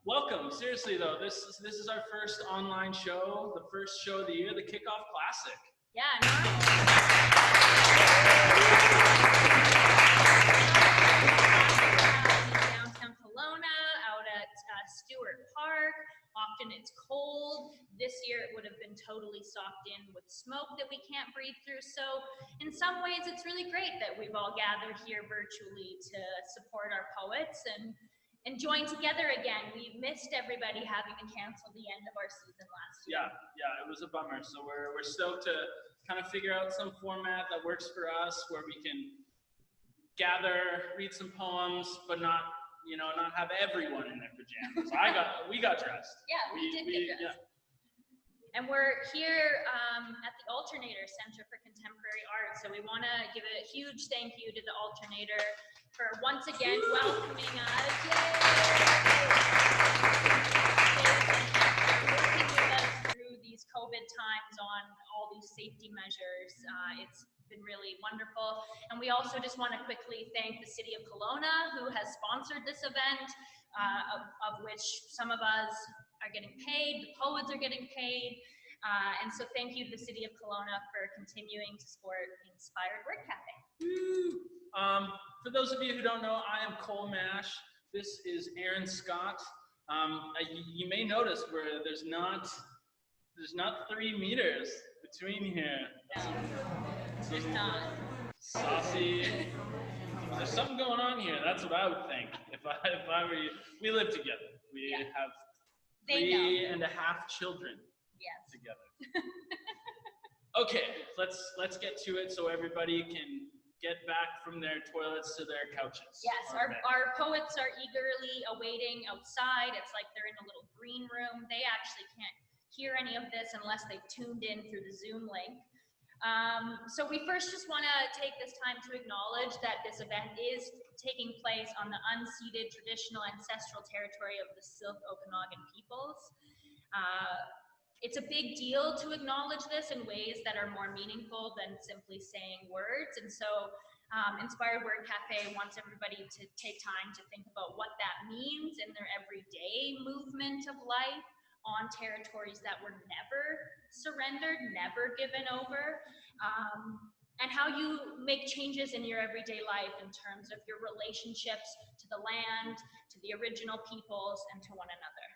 Welcome. Seriously though, this is our first online show, the first show of the year, the Kickoff Classic. Yeah. Downtown Kelowna, out at Stewart Park. Often it's cold. This year it would have been totally socked in with smoke that we can't breathe through. So in some ways it's really great that we've all gathered here virtually to support our poets and join together again. We missed everybody having to cancel the end of our season last year. Yeah, it was a bummer. So we're stoked to kind of figure out some format that works for us, where we can gather, read some poems, but not have everyone in their pajamas. We got dressed. Yeah, we did get dressed. Yeah. And we're here at the Alternator Centre for Contemporary Art. So we want to give a huge thank you to the Alternator for once again welcoming us. They're working with us through these COVID times on all these safety measures. It's been really wonderful. And we also just want to quickly thank the City of Kelowna, who has sponsored this event, of which some of us are getting paid, the poets are getting paid. And so thank you to the City of Kelowna for continuing to support Inspired Word Café. For those of you who don't know, I am Cole Mash. This is Erin Scott. You may notice where there's not 3 meters between here. No, there's not. Saucy. There's something going on here. That's what I would think if I were you. We live together. We have 3.5 children. Yes. Together. Okay, let's get to it so everybody can get back from their toilets to their couches. Yes, our poets are eagerly awaiting outside. It's like they're in a little green room. They actually can't hear any of this unless they've tuned in through the Zoom link. So we first just want to take this time to acknowledge that this event is taking place on the unceded traditional ancestral territory of the Syilx Okanagan peoples. It's a big deal to acknowledge this in ways that are more meaningful than simply saying words. And so Inspired Word Café wants everybody to take time to think about what that means in their everyday movement of life on territories that were never surrendered, never given over, and how you make changes in your everyday life in terms of your relationships to the land, to the original peoples, and to one another.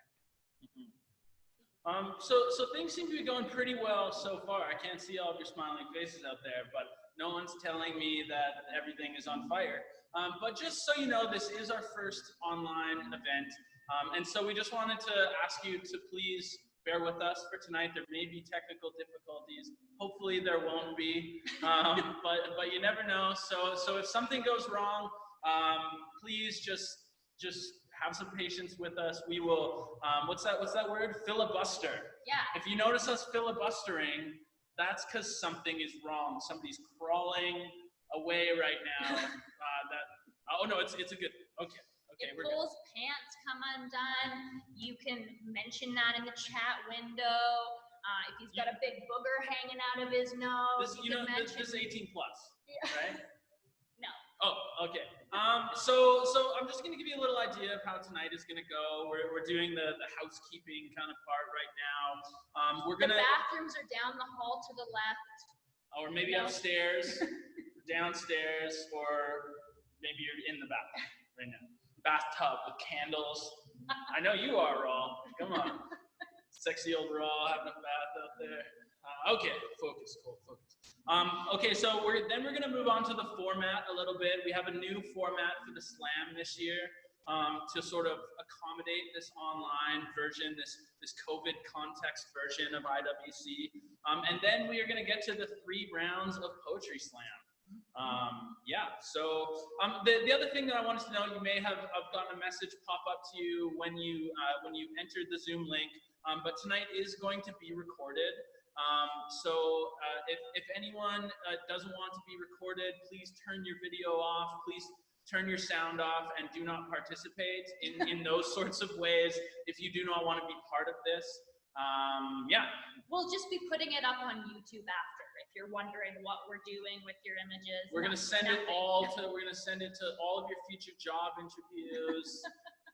So things seem to be going pretty well so far. I can't see all of your smiling faces out there, but no one's telling me that everything is on fire. But just so you know, this is our first online event. And so we just wanted to ask you to please bear with us for tonight. There may be technical difficulties. Hopefully there won't be, but you never know. So if something goes wrong, please just have some patience with us. We will, what's that word? Filibuster. Yeah. If you notice us filibustering, that's because something is wrong. Somebody's crawling away right now. Oh no, it's a good, okay. If Cole's pants come undone, you can mention that in the chat window. If he's got a big booger hanging out of his nose, this is 18 plus, right? No. Oh, okay. So I'm just gonna give you a little idea of how tonight is gonna go. We're doing the housekeeping kind of part right now. The bathrooms are down the hall to the left. Or maybe upstairs, downstairs, or maybe you're in the bathroom right now. Bathtub with candles. I know you are, Rawl. Come on. Sexy old Rawl having a bath out there. Okay, focus, cool, focus. Okay, so we're gonna move on to the format a little bit. We have a new format for the slam this year to sort of accommodate this online version, this COVID context version of IWC. And then we are gonna get to the 3 rounds of poetry slam. The other thing that I wanted to know, you may have gotten a message pop up to you when you entered the Zoom link, but tonight is going to be recorded. If anyone doesn't want to be recorded, please turn your video off, please turn your sound off, and do not participate in those sorts of ways if you do not want to be part of this. We'll just be putting it up on YouTube after, if you're wondering what we're doing with your images. We're gonna send it all to all of your future job interviews.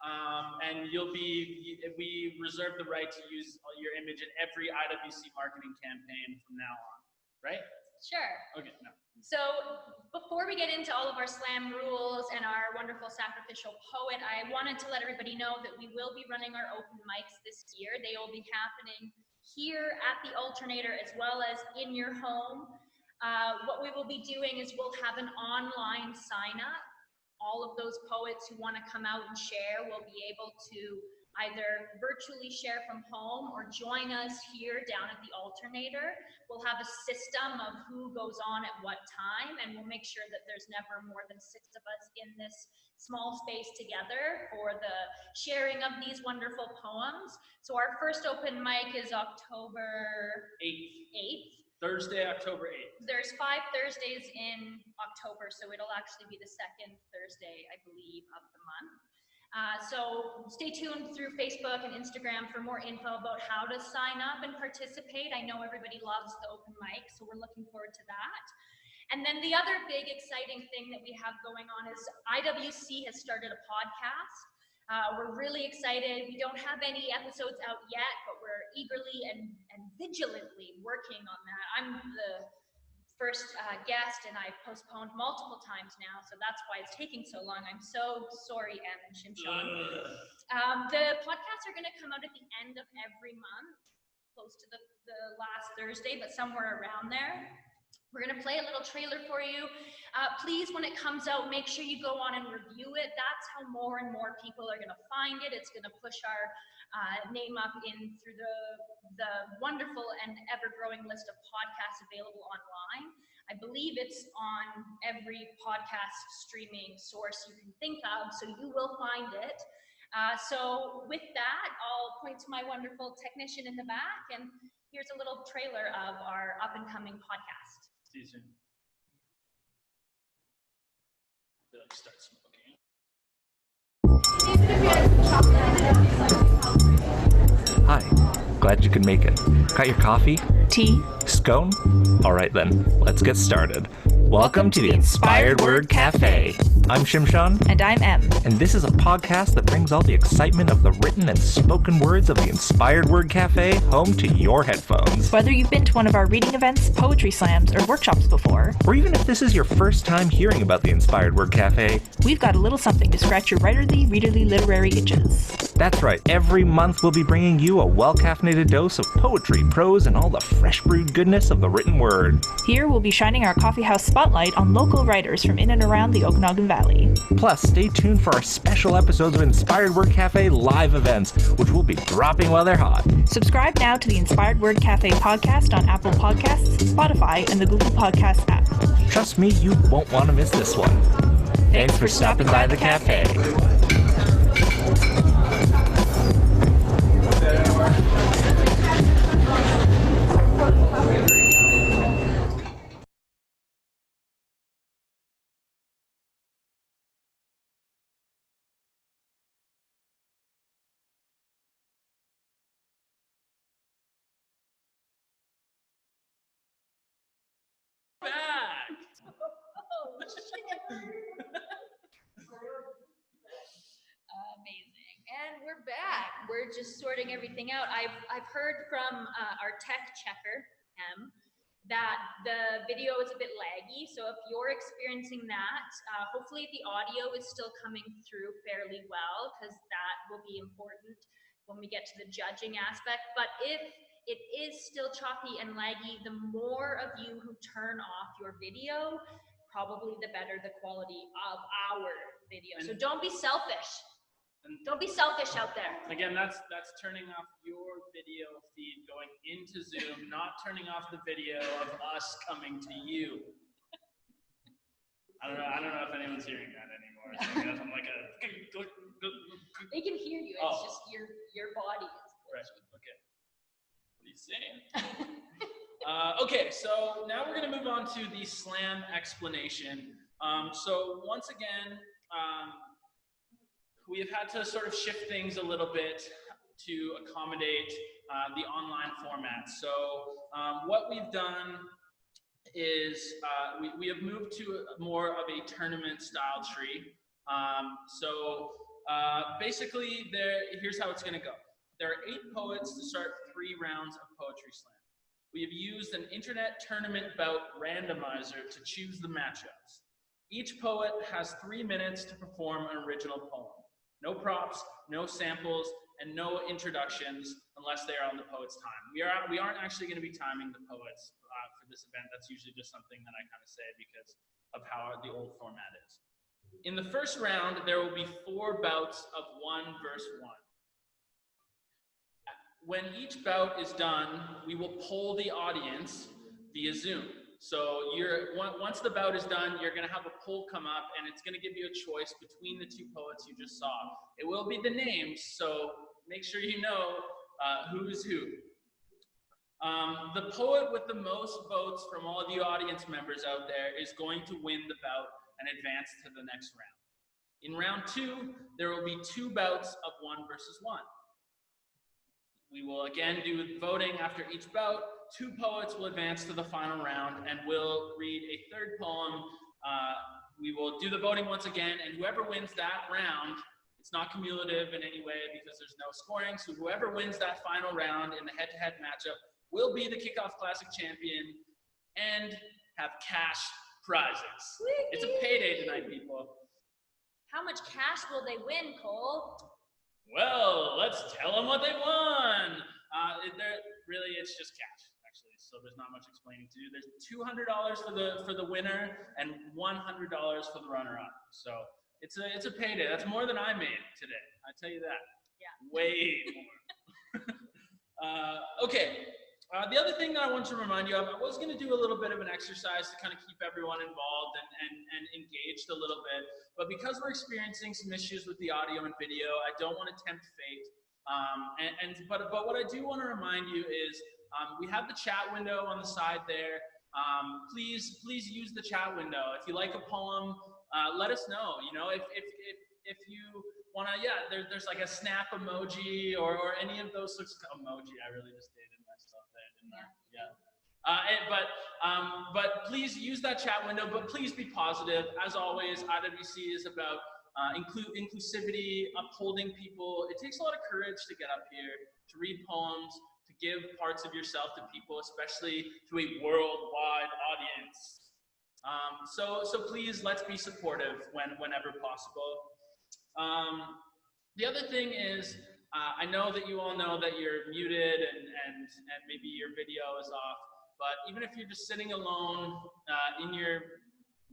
And we reserve the right to use your image in every IWC marketing campaign from now on, right? Sure. Okay, no. So before we get into all of our slam rules and our wonderful sacrificial poet, I wanted to let everybody know that we will be running our open mics this year. They will be happening here at the Alternator as well as in your home. What we will be doing is we'll have an online sign up. All of those poets who want to come out and share will be able to either virtually share from home or join us here down at the Alternator. We'll have a system of who goes on at what time, and we'll make sure that there's never more than 6 of us in this small space together for the sharing of these wonderful poems. So our first open mic is October 8th. Thursday, October 8th. There's 5 Thursdays in October, so it'll actually be the 2nd Thursday, I believe, of the month. So stay tuned through Facebook and Instagram for more info about how to sign up and participate. I know everybody loves the open mic, so we're looking forward to that. And then the other big exciting thing that we have going on is IWC has started a podcast. We're really excited. We don't have any episodes out yet, but we're eagerly and vigilantly working on that. I'm the first guest, and I've postponed multiple times now, so that's why it's taking so long. I'm so sorry, Em and Shimshon. The podcasts are going to come out at the end of every month, close to the last Thursday, but somewhere around there. We're going to play a little trailer for you. Please, when it comes out, make sure you go on and review it. That's how more and more people are going to find it. It's going to push our name up in through the wonderful and ever-growing list of podcasts available online. I believe it's on every podcast streaming source you can think of, so you will find it. So with that, I'll point to my wonderful technician in the back, and here's a little trailer of our up-and-coming podcast. See you soon. I feel like start smoking. Hi, glad you could make it. Got your coffee? Tea? Scone? All right then, let's get started. Welcome to the Inspired Word Café. I'm Shimshon. And I'm Em. And this is a podcast that brings all the excitement of the written and spoken words of the Inspired Word Café home to your headphones. Whether you've been to one of our reading events, poetry slams, or workshops before, or even if this is your first time hearing about the Inspired Word Café, we've got a little something to scratch your writerly, readerly, literary itches. That's right. Every month we'll be bringing you a well-caffeinated dose of poetry, prose, and all the fresh brewed goodness of the written word. Here we'll be shining our coffeehouse spotlight on local writers from in and around the Okanagan Valley. Plus, stay tuned for our special episodes of Inspired Word Café live events, which we'll be dropping while they're hot. Subscribe now to the Inspired Word Café podcast on Apple Podcasts, Spotify, and the Google Podcasts app. Trust me, you won't want to miss this one. Thanks for stopping by the cafe. Amazing. And we're back. We're just sorting everything out. I've heard from our tech checker, that the video is a bit laggy. So if you're experiencing that, hopefully the audio is still coming through fairly well, because that will be important when we get to the judging aspect. But if it is still choppy and laggy. The more of you who turn off your video, probably the better the quality of our video. So don't be selfish. Don't be selfish out there. Again, that's turning off your video feed going into Zoom, not turning off the video of us coming to you. I don't know if anyone's hearing that anymore. So I'm like they can hear you. It's just your body is right. Okay. What are you saying? Okay, so now we're going to move on to the slam explanation. So once again, we have had to sort of shift things a little bit to accommodate the online format. So what we've done is we have moved to more of a tournament style tree. Basically, here's how it's going to go. There are 8 poets to start 3 rounds of Poetry Slam. We have used an internet tournament bout randomizer to choose the matchups. Each poet has 3 minutes to perform an original poem. No props, no samples, and no introductions unless they are on the poet's time. We aren't actually going to be timing the poets for this event. That's usually just something that I kind of say because of how the old format is. In the first round, there will be 4 bouts of 1 verse 1. When each bout is done, we will poll the audience via Zoom. So once the bout is done, you're going to have a poll come up, and it's going to give you a choice between the 2 poets you just saw. It will be the names, so make sure you know who's who. The poet with the most votes from all of you audience members out there is going to win the bout and advance to the next round. In round 2, there will be 2 bouts of 1 versus 1. We will again do voting after each bout. 2 poets will advance to the final round and will read a 3rd poem. We will do the voting once again, and whoever wins that round, it's not cumulative in any way because there's no scoring, so whoever wins that final round in the head-to-head matchup will be the Kickoff Classic champion and have cash prizes. It's a payday tonight, people. How much cash will they win, Cole? Well, let's tell them what they won. Really, it's just cash, actually. So there's not much explaining to do. There's $200 for the winner and $100 for the runner-up. So it's a payday. That's more than I made today. I tell you that. Yeah. Way more. Okay. The other thing that I want to remind you of, I was going to do a little bit of an exercise to kind of keep everyone involved and engaged a little bit, but because we're experiencing some issues with the audio and video, I don't want to tempt fate. But what I do want to remind you is we have the chat window on the side there. Please use the chat window. If you like a poem, let us know. You know, if you want to, there's like a snap emoji or any of those sorts of emoji. I really just dated myself there, didn't I? Yeah. But please use that chat window, but please be positive. As always, IWC is about inclusivity, upholding people. It takes a lot of courage to get up here, to read poems, to give parts of yourself to people, especially to a worldwide audience. So please, let's be supportive whenever possible. The other thing is, I know that you all know that you're muted and maybe your video is off, but even if you're just sitting alone,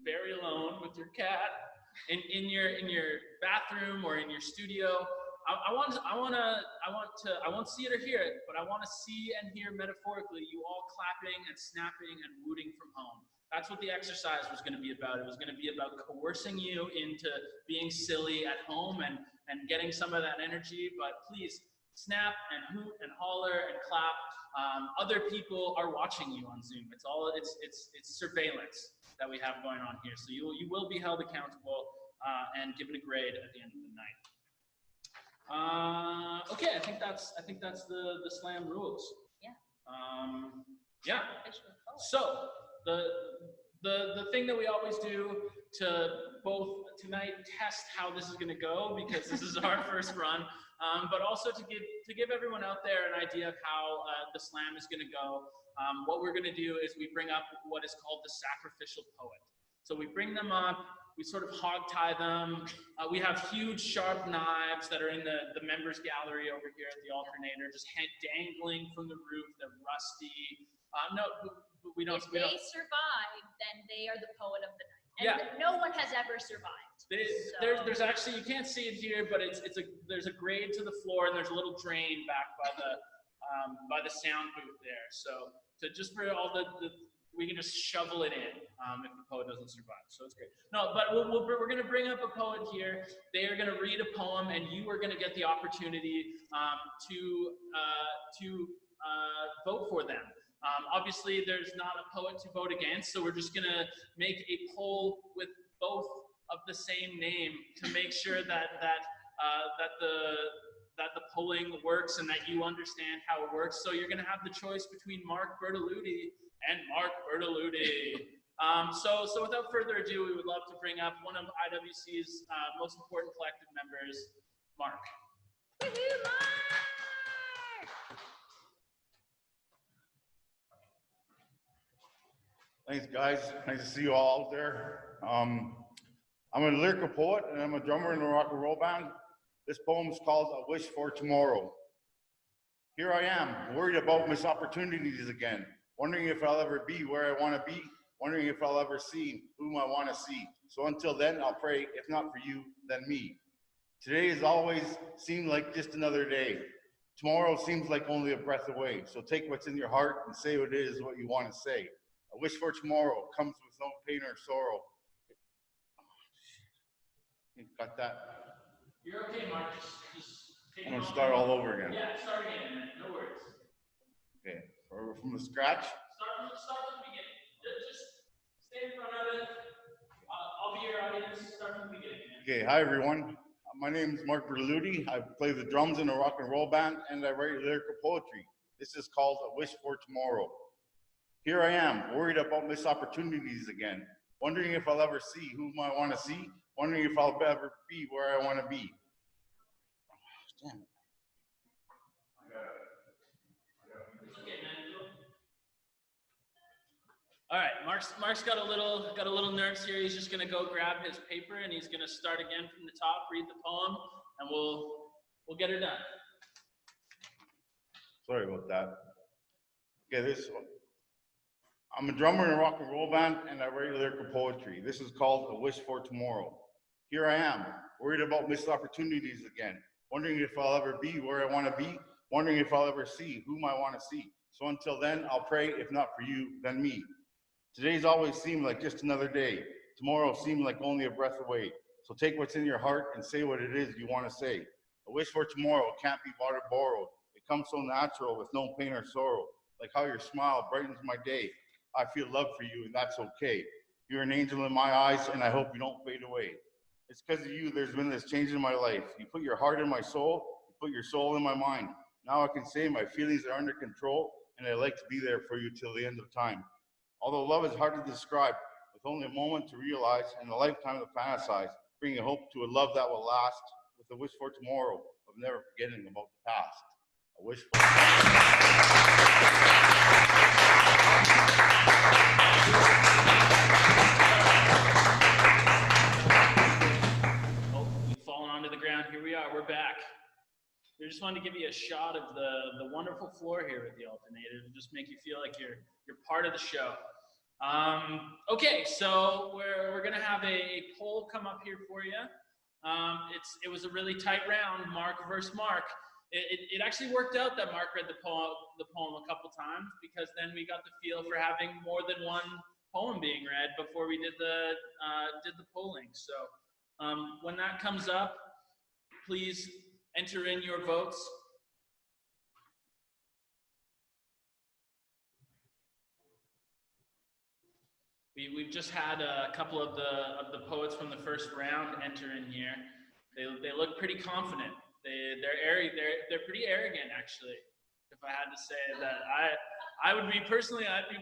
very alone with your cat, in your bathroom or in your studio, I won't see it or hear it, but I want to see and hear metaphorically you all clapping and snapping and rooting from home. That's what the exercise was going to be about. It was going to be about coercing you into being silly at home and getting some of that energy, but please snap and hoot and holler and clap. Other people are watching you on Zoom. It's surveillance that we have going on here. So you will be held accountable and given a grade at the end of the night. Okay, I think that's the slam rules. Yeah. Yeah. So the thing that we always do to both tonight test how this is going to go, because this is our first run, but also to give everyone out there an idea of how the slam is going to go. What we're going to do is we bring up what is called the sacrificial poet. So we bring them up, we sort of hog tie them. We have huge sharp knives that are in the members gallery over here at the Alternator, just dangling from the roof. They're rusty. We don't. If they survive, then they are the poet of the night. And Yeah. no one has ever survived. There's actually, you can't see it here, but there's a grade to the floor, and there's a little drain back by the sound booth there. So just for all we can just shovel it in if the poet doesn't survive. So it's great. No, but we're going to bring up a poet here. They are going to read a poem, and you are going to get the opportunity to vote for them. Obviously, there's not a poet to vote against, so we're just going to make a poll with both of the same name to make sure that the polling works and that you understand how it works. So you're going to have the choice between Mark Berluti and Mark Berluti. So without further ado, we would love to bring up one of IWC's most important collective members, Mark. Woohoo, Mark! Thanks, guys. Nice to see you all out there. I'm a lyrical poet, and I'm a drummer in a rock and roll band. This poem is called A Wish for Tomorrow. Here I am, worried about missed opportunities again, wondering if I'll ever be where I want to be, wondering if I'll ever see whom I want to see. So until then, I'll pray, if not for you, then me. Today has always seemed like just another day. Tomorrow seems like only a breath away. So take what's in your heart and say what it is what you want to say. A wish for tomorrow comes with no pain or sorrow. Got that? You're okay, Mark. Just take I'm gonna start all over again. Yeah, start again. No worries. Okay, from the scratch. Start from the beginning. Just stay in front of it. I'll be your audience. Start from the beginning. Okay, hi everyone. My name is Mark Berluti. I play the drums in a rock and roll band, and I write lyrical poetry. This is called A Wish for Tomorrow. Here I am, worried about missed opportunities again, wondering if I'll ever see whom I want to see, wondering if I'll ever be where I want to be. Oh, damn it. It's okay, man. All right, Mark's got a little nerves here. He's just gonna go grab his paper and he's gonna start again from the top, read the poem, and we'll get her done. Sorry about that. Okay, this one. I'm a drummer in a rock and roll band, and I write lyrical poetry. This is called A Wish for Tomorrow. Here I am, worried about missed opportunities again, wondering if I'll ever be where I want to be, wondering if I'll ever see whom I want to see. So until then, I'll pray, if not for you, then me. Today's always seemed like just another day. Tomorrow seemed like only a breath away. So take what's in your heart and say what it is you want to say. A wish for tomorrow can't be bought or borrowed. It comes so natural with no pain or sorrow. Like how your smile brightens my day. I feel love for you, and that's okay. You're an angel in my eyes, and I hope you don't fade away. It's because of you there's been this change in my life. You put your heart in my soul, you put your soul in my mind. Now I can say my feelings are under control, and I'd like to be there for you till the end of time. Although love is hard to describe, with only a moment to realize and a lifetime to fantasize, bringing hope to a love that will last, with a wish for tomorrow of never forgetting about the past. A wish for Oh, we've fallen onto the ground. Here we are. We're back. We just wanted to give you a shot of the wonderful floor here at the Alternator to just make you feel like you're part of the show. Okay, so we're gonna have a poll come up here for you. It was a really tight round, Mark versus Mark. It actually worked out that Mark read the poem a couple times, because then we got the feel for having more than one poem being read before we did the polling. So when that comes up, please enter in your votes. We've just had a couple of the poets from the first round enter in here. They look pretty confident. They're pretty arrogant, actually. If I had to say that, I'd be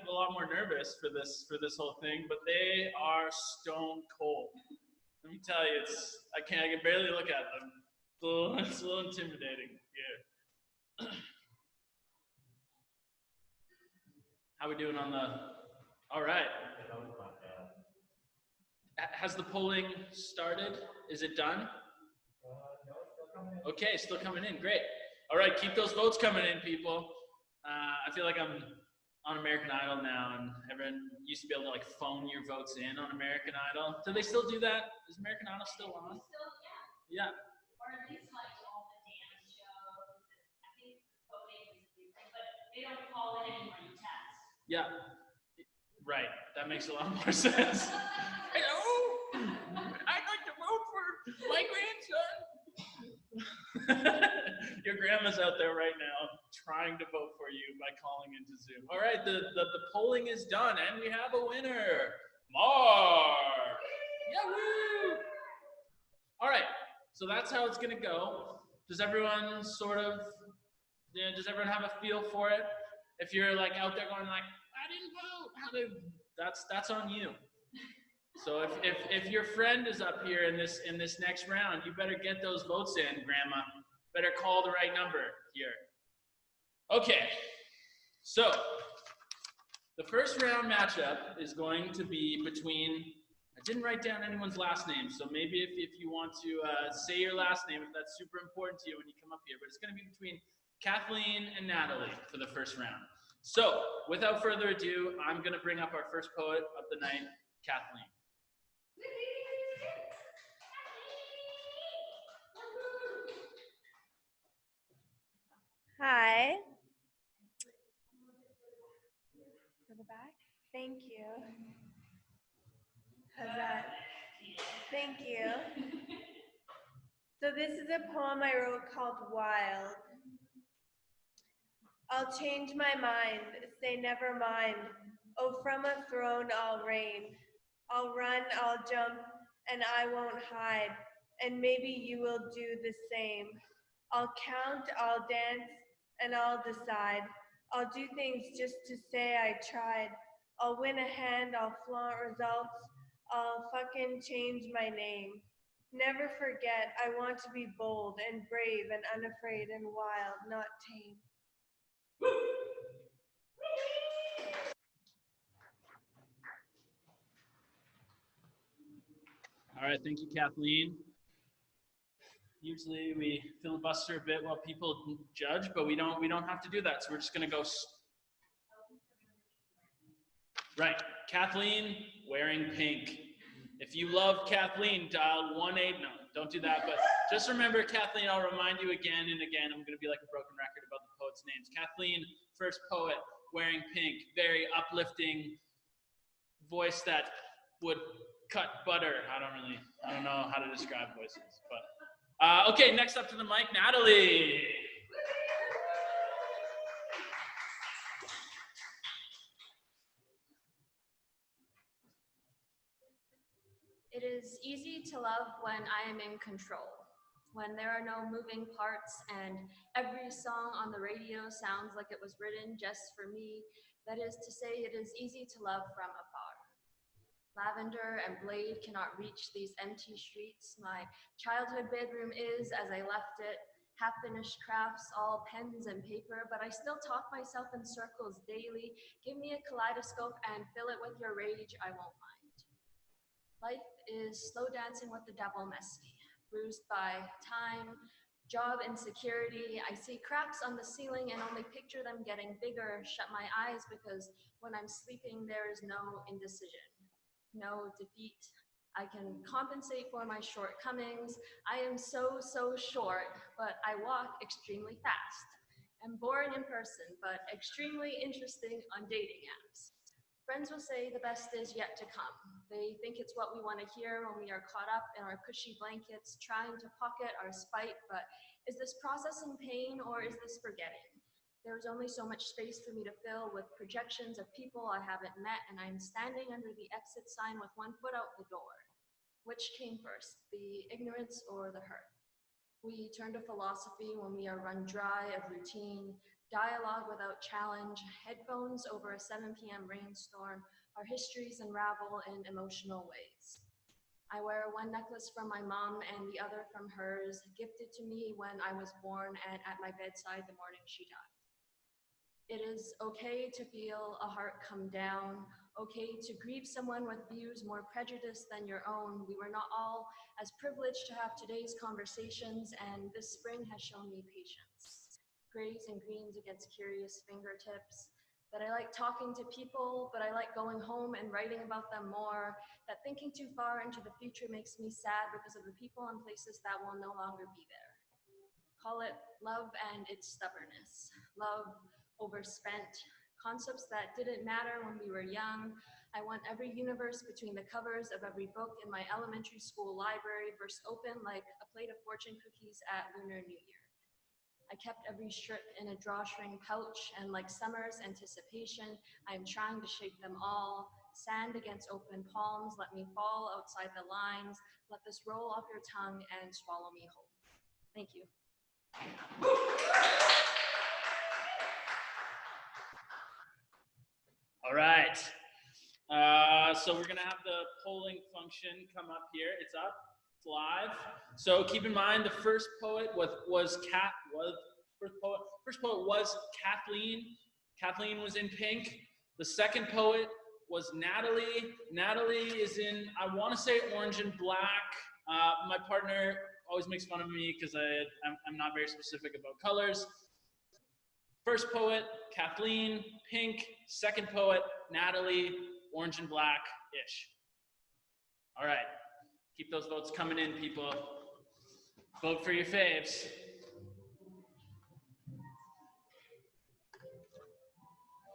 a lot more nervous for this whole thing. But they are stone cold. Let me tell you, I can barely look at them. It's a little intimidating here. How we doing on the? All right. Has the polling started? Is it done? No, it's still coming in. Okay, still coming in. Great. All right, keep those votes coming in, people. I feel like I'm on American Idol now, and everyone used to be able to like phone your votes in on American Idol. Do they still do that? Is American Idol still on? Still, Yeah. or at least like all the dance shows. I think voting is a big thing, but they don't call it anymore. You test. Yeah. Right. That makes a lot more sense. Hello. I'd like to vote for my grandson. Your grandma's out there right now trying to vote for you by calling into Zoom. All right, the polling is done, and we have a winner, Mark. Yahoo! All right, so that's how it's gonna go. Does everyone does everyone have a feel for it? If you're like out there going like, I didn't vote, that's on you. So if your friend is up here in this next round, you better get those votes in, Grandma. Better call the right number here. Okay, so the first round matchup is going to be between, I didn't write down anyone's last name, so maybe if you want to say your last name, if that's super important to you when you come up here, but it's going to be between Cathleen and Natalie for the first round. So without further ado, I'm going to bring up our first poet of the night, Cathleen. Hi. For the back? Thank you. How's that? Thank you. So this is a poem I wrote called Wild. I'll change my mind, say never mind. Oh, from a throne I'll reign. I'll run, I'll jump, and I won't hide. And maybe you will do the same. I'll count, I'll dance, and I'll decide. I'll do things just to say I tried. I'll win a hand, I'll flaunt results. I'll fucking change my name. Never forget, I want to be bold and brave and unafraid and wild, not tame. All right, thank you, Kathleen. Usually we filibuster a bit while people judge, but we don't have to do that. So we're just gonna go. Right, Kathleen wearing pink. If you love Kathleen, dial 1-8. No, don't do that. But just remember, Kathleen. I'll remind you again and again. I'm gonna be like a broken record about the poets' names. Kathleen, first poet, wearing pink, very uplifting voice that would cut butter. I don't know how to describe voices, but. Okay, next up to the mic, Natalie. It is easy to love when I am in control, when there are no moving parts and every song on the radio sounds like it was written just for me. That is to say, it is easy to love from afar. Lavender and blade cannot reach these empty streets. My childhood bedroom is, as I left it, half-finished crafts, all pens and paper, but I still talk myself in circles daily. Give me a kaleidoscope and fill it with your rage, I won't mind. Life is slow dancing with the devil messy, bruised by time, job insecurity. I see cracks on the ceiling and only picture them getting bigger, shut my eyes because when I'm sleeping there is no indecision. No defeat. I can compensate for my shortcomings. I am so short, but I walk extremely fast. I'm boring in person, but extremely interesting on dating apps. Friends will say the best is yet to come. They think it's what we want to hear when we are caught up in our cushy blankets, trying to pocket our spite, but is this processing pain or is this forgetting? There's only so much space for me to fill with projections of people I haven't met, and I'm standing under the exit sign with one foot out the door. Which came first, the ignorance or the hurt? We turn to philosophy when we are run dry of routine, dialogue without challenge, headphones over a 7 p.m. rainstorm, our histories unravel in emotional ways. I wear one necklace from my mom and the other from hers, gifted to me when I was born and at my bedside the morning she died. It is okay to feel a heart come down, Okay to grieve someone with views more prejudiced than your own. We were not all as privileged to have today's conversations, and this spring has shown me patience. Grays and greens against curious fingertips. That I like talking to people, but I like going home and writing about them more. That thinking too far into the future makes me sad because of the people and places that will no longer be there. Call it love and its stubbornness. Love overspent. Concepts that didn't matter when we were young. I want every universe between the covers of every book in my elementary school library burst open like a plate of fortune cookies at Lunar New Year. I kept every strip in a drawstring pouch, and like summer's anticipation, I am trying to shake them all. Sand against open palms, let me fall outside the lines. Let this roll off your tongue and swallow me whole. Thank you. All right. So we're gonna have the polling function come up here. It's up. It's live. So keep in mind the first poet was Cathleen. Cathleen was in pink. The second poet was Natalie. Natalie is in, I want to say, orange and black. My partner always makes fun of me because I'm not very specific about colors. First poet, Cathleen, pink. Second poet, Natalie, orange and black-ish. All right. Keep those votes coming in, people. Vote for your faves.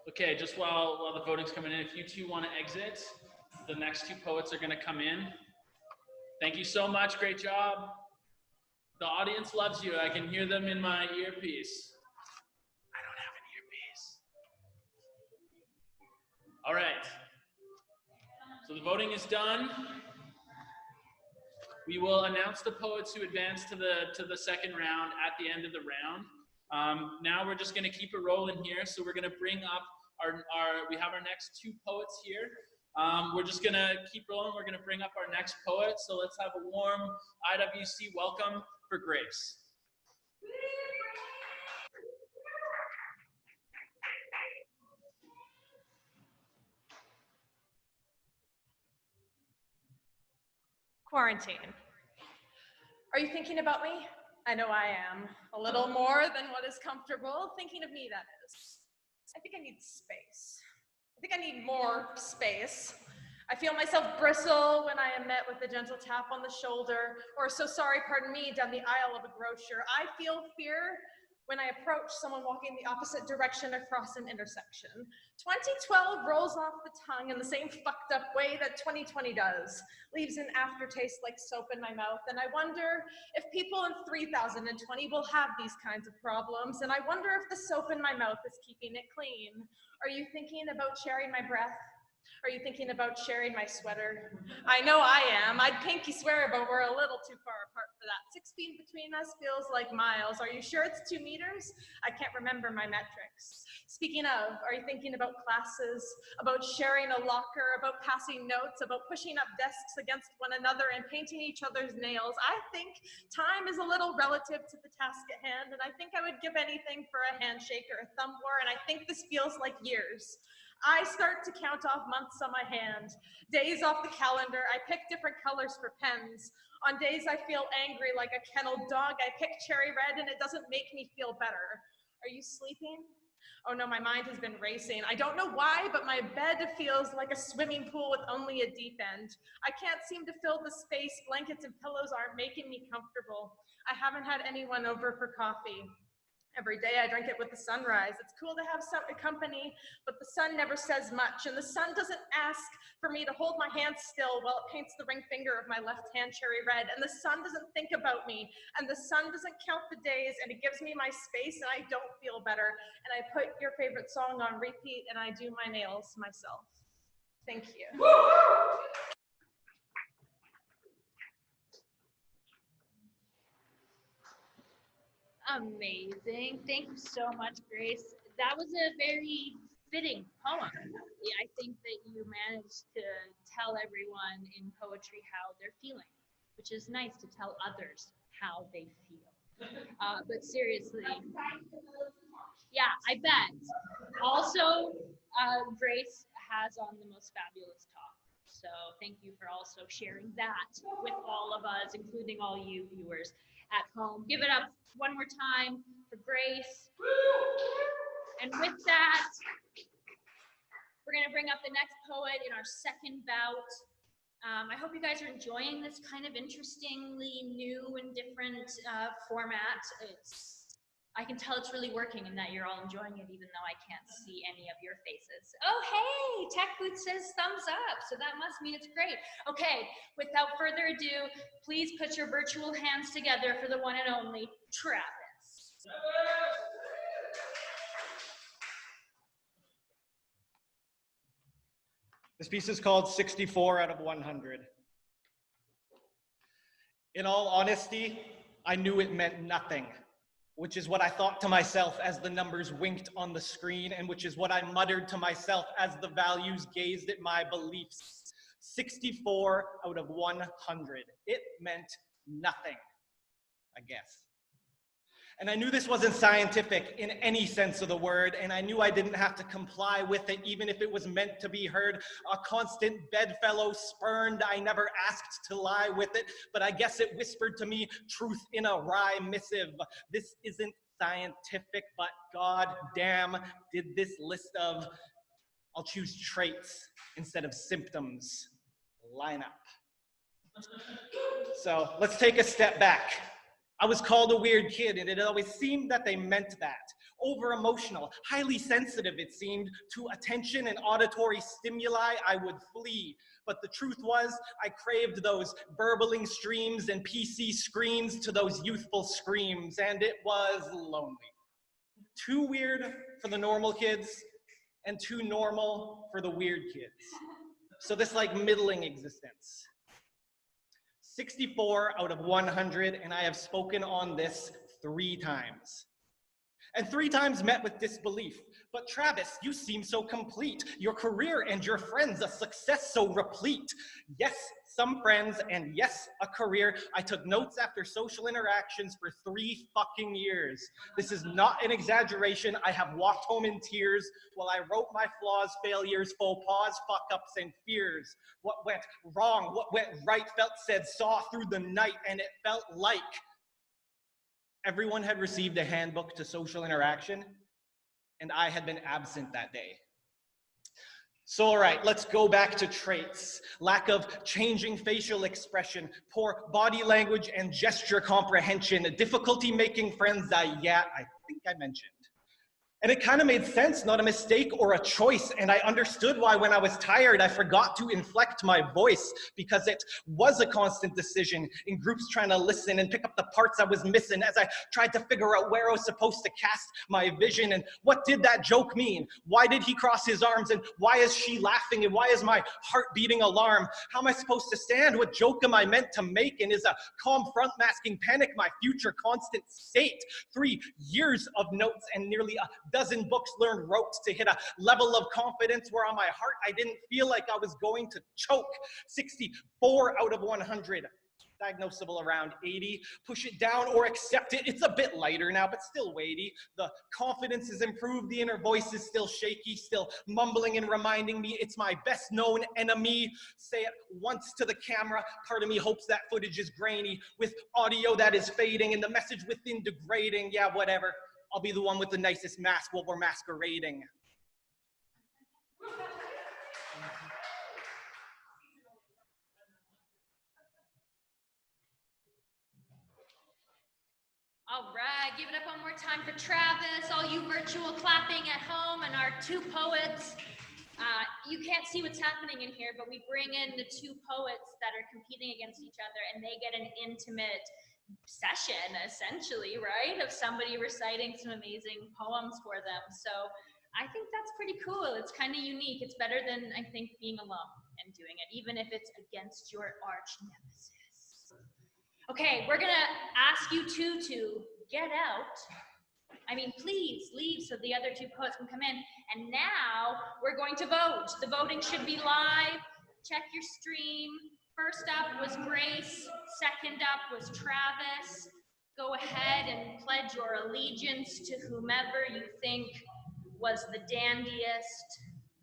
Okay, just while the voting's coming in, if you two want to exit, the next two poets are going to come in. Thank you so much. Great job. The audience loves you. I can hear them in my earpiece. I don't have an earpiece. All right. So the voting is done. We will announce the poets who advance to the second round at the end of the round. Now we're just going to keep it rolling here. So we're going to bring up we have our next two poets here. We're just going to keep rolling. We're going to bring up our next poet. So let's have a warm IWC welcome for Grace. Quarantine. Are you thinking about me? I know I am. A little more than what is comfortable. Thinking of me, that is. I think I need space. I think I need more space. I feel myself bristle when I am met with a gentle tap on the shoulder, or so sorry, pardon me, down the aisle of a grocer. I feel fear when I approach someone walking the opposite direction across an intersection. 2012 rolls off the tongue in the same fucked up way that 2020 does, leaves an aftertaste like soap in my mouth, and I wonder if people in 3020 will have these kinds of problems, and I wonder if the soap in my mouth is keeping it clean. Are you thinking about sharing my breath? Are you thinking about sharing my sweater? I know I am. I'd pinky swear, but we're a little too far apart for that. 6 feet between us feels like miles. Are you sure it's 2 meters? I can't remember my metrics. Speaking of, are you thinking about classes, about sharing a locker, about passing notes, about pushing up desks against one another and painting each other's nails? I think time is a little relative to the task at hand, and I think I would give anything for a handshake or a thumb war, and I think this feels like years. I start to count off months on my hand, days off the calendar. I pick different colors for pens. On days I feel angry like a kenneled dog, I pick cherry red and it doesn't make me feel better. Are you sleeping? Oh no, my mind has been racing. I don't know why, but my bed feels like a swimming pool with only a deep end. I can't seem to fill the space. Blankets and pillows aren't making me comfortable. I haven't had anyone over for coffee. Every day I drink it with the sunrise. It's cool to have some company, but the sun never says much, and the sun doesn't ask for me to hold my hand still while it paints the ring finger of my left hand cherry red, and the sun doesn't think about me, and the sun doesn't count the days, and it gives me my space, and I don't feel better, and I put your favorite song on repeat, and I do my nails myself. Thank you. Amazing. Thank you so much, Grace. That was a very fitting poem. I think that you managed to tell everyone in poetry how they're feeling, which is nice to tell others how they feel. But seriously, yeah, I bet. Also, Grace has on the most fabulous talk. So thank you for also sharing that with all of us, including all you viewers at home. Give it up one more time for Grace. And with that, we're going to bring up the next poet in our second bout. I hope you guys are enjoying this kind of interestingly new and different format. I can tell it's really working and that you're all enjoying it, even though I can't see any of your faces. Oh, hey, Tech Booth says thumbs up, so that must mean it's great. Okay, without further ado, please put your virtual hands together for the one and only Travis. This piece is called 64 out of 100. In all honesty, I knew it meant nothing, which is what I thought to myself as the numbers winked on the screen, and which is what I muttered to myself as the values gazed at my beliefs. 64 out of 100. It meant nothing, I guess. And I knew this wasn't scientific in any sense of the word, and I knew I didn't have to comply with it, even if it was meant to be heard. A constant bedfellow spurned, I never asked to lie with it, but I guess it whispered to me truth in a wry missive. This isn't scientific, but god damn, did this list of, I'll choose traits instead of symptoms, line up. So let's take a step back. I was called a weird kid, and it always seemed that they meant that. Over-emotional, highly sensitive, it seemed, to attention and auditory stimuli, I would flee. But the truth was, I craved those burbling streams and PC screens to those youthful screams, and it was lonely. Too weird for the normal kids, and too normal for the weird kids. So this like middling existence. 64 out of 100, and I have spoken on this 3 times. And 3 times met with disbelief. But Travis, you seem so complete. Your career and your friends, a success so replete. Yes, some friends, and yes, a career. I took notes after social interactions for 3 fucking years. This is not an exaggeration. I have walked home in tears while I wrote my flaws, failures, faux pas, fuck-ups, and fears. What went wrong, what went right, felt, said, saw through the night, and it felt like everyone had received a handbook to social interaction, and I had been absent that day. So all right, let's go back to traits. Lack of changing facial expression, poor body language and gesture comprehension, difficulty making friends, yeah, I think I mentioned. And it kind of made sense, not a mistake or a choice. And I understood why when I was tired, I forgot to inflect my voice, because it was a constant decision in groups trying to listen and pick up the parts I was missing as I tried to figure out where I was supposed to cast my vision. And what did that joke mean? Why did he cross his arms? And why is she laughing? And why is my heart beating alarm? How am I supposed to stand? What joke am I meant to make? And is a calm front masking panic my future constant state? 3 years of notes and nearly a dozen books learned rote to hit a level of confidence where on my heart I didn't feel like I was going to choke. 64 out of 100. Diagnosable around 80. Push it down or accept it. It's a bit lighter now, but still weighty. The confidence is improved. The inner voice is still shaky, still mumbling and reminding me it's my best known enemy. Say it once to the camera. Part of me hopes that footage is grainy with audio that is fading and the message within degrading. Yeah, whatever. I'll be the one with the nicest mask while we're masquerading. All right, give it up one more time for Travis, all you virtual clapping at home, and our 2 poets. You can't see what's happening in here, but we bring in the 2 poets that are competing against each other, and they get an intimate session, essentially, right? Of somebody reciting some amazing poems for them. So I think that's pretty cool. It's kind of unique. It's better than, I think, being alone and doing it, even if it's against your arch nemesis. Okay, we're gonna ask you 2 to get out. I mean, please leave so the other 2 poets can come in. And now we're going to vote. The voting should be live. Check your stream. First up was Grace. Second up was Travis. Go ahead and pledge your allegiance to whomever you think was the dandiest,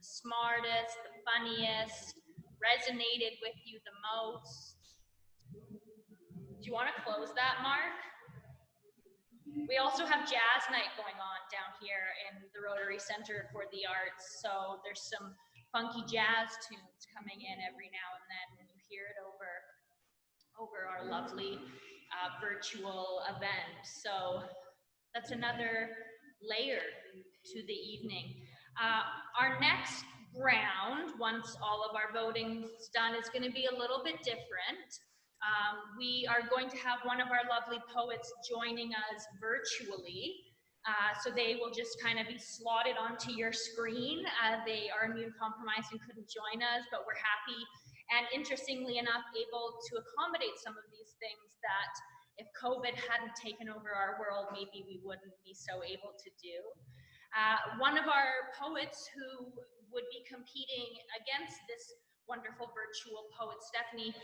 smartest, the funniest, resonated with you the most? Do you want to close that, Mark? We also have jazz night going on down here in the Rotary Centre for the Arts, so there's some funky jazz tunes coming in every now and then when you hear it over our lovely virtual event. So that's another layer to the evening. Our next round, once all of our voting's done, is going to be a little bit different. We are going to have one of our lovely poets joining us virtually. So they will just kind of be slotted onto your screen. They are immune compromised and couldn't join us, but we're happy and, interestingly enough, able to accommodate some of these things that if COVID hadn't taken over our world, maybe we wouldn't be so able to do. One of our poets who would be competing against this wonderful virtual poet, Stephanie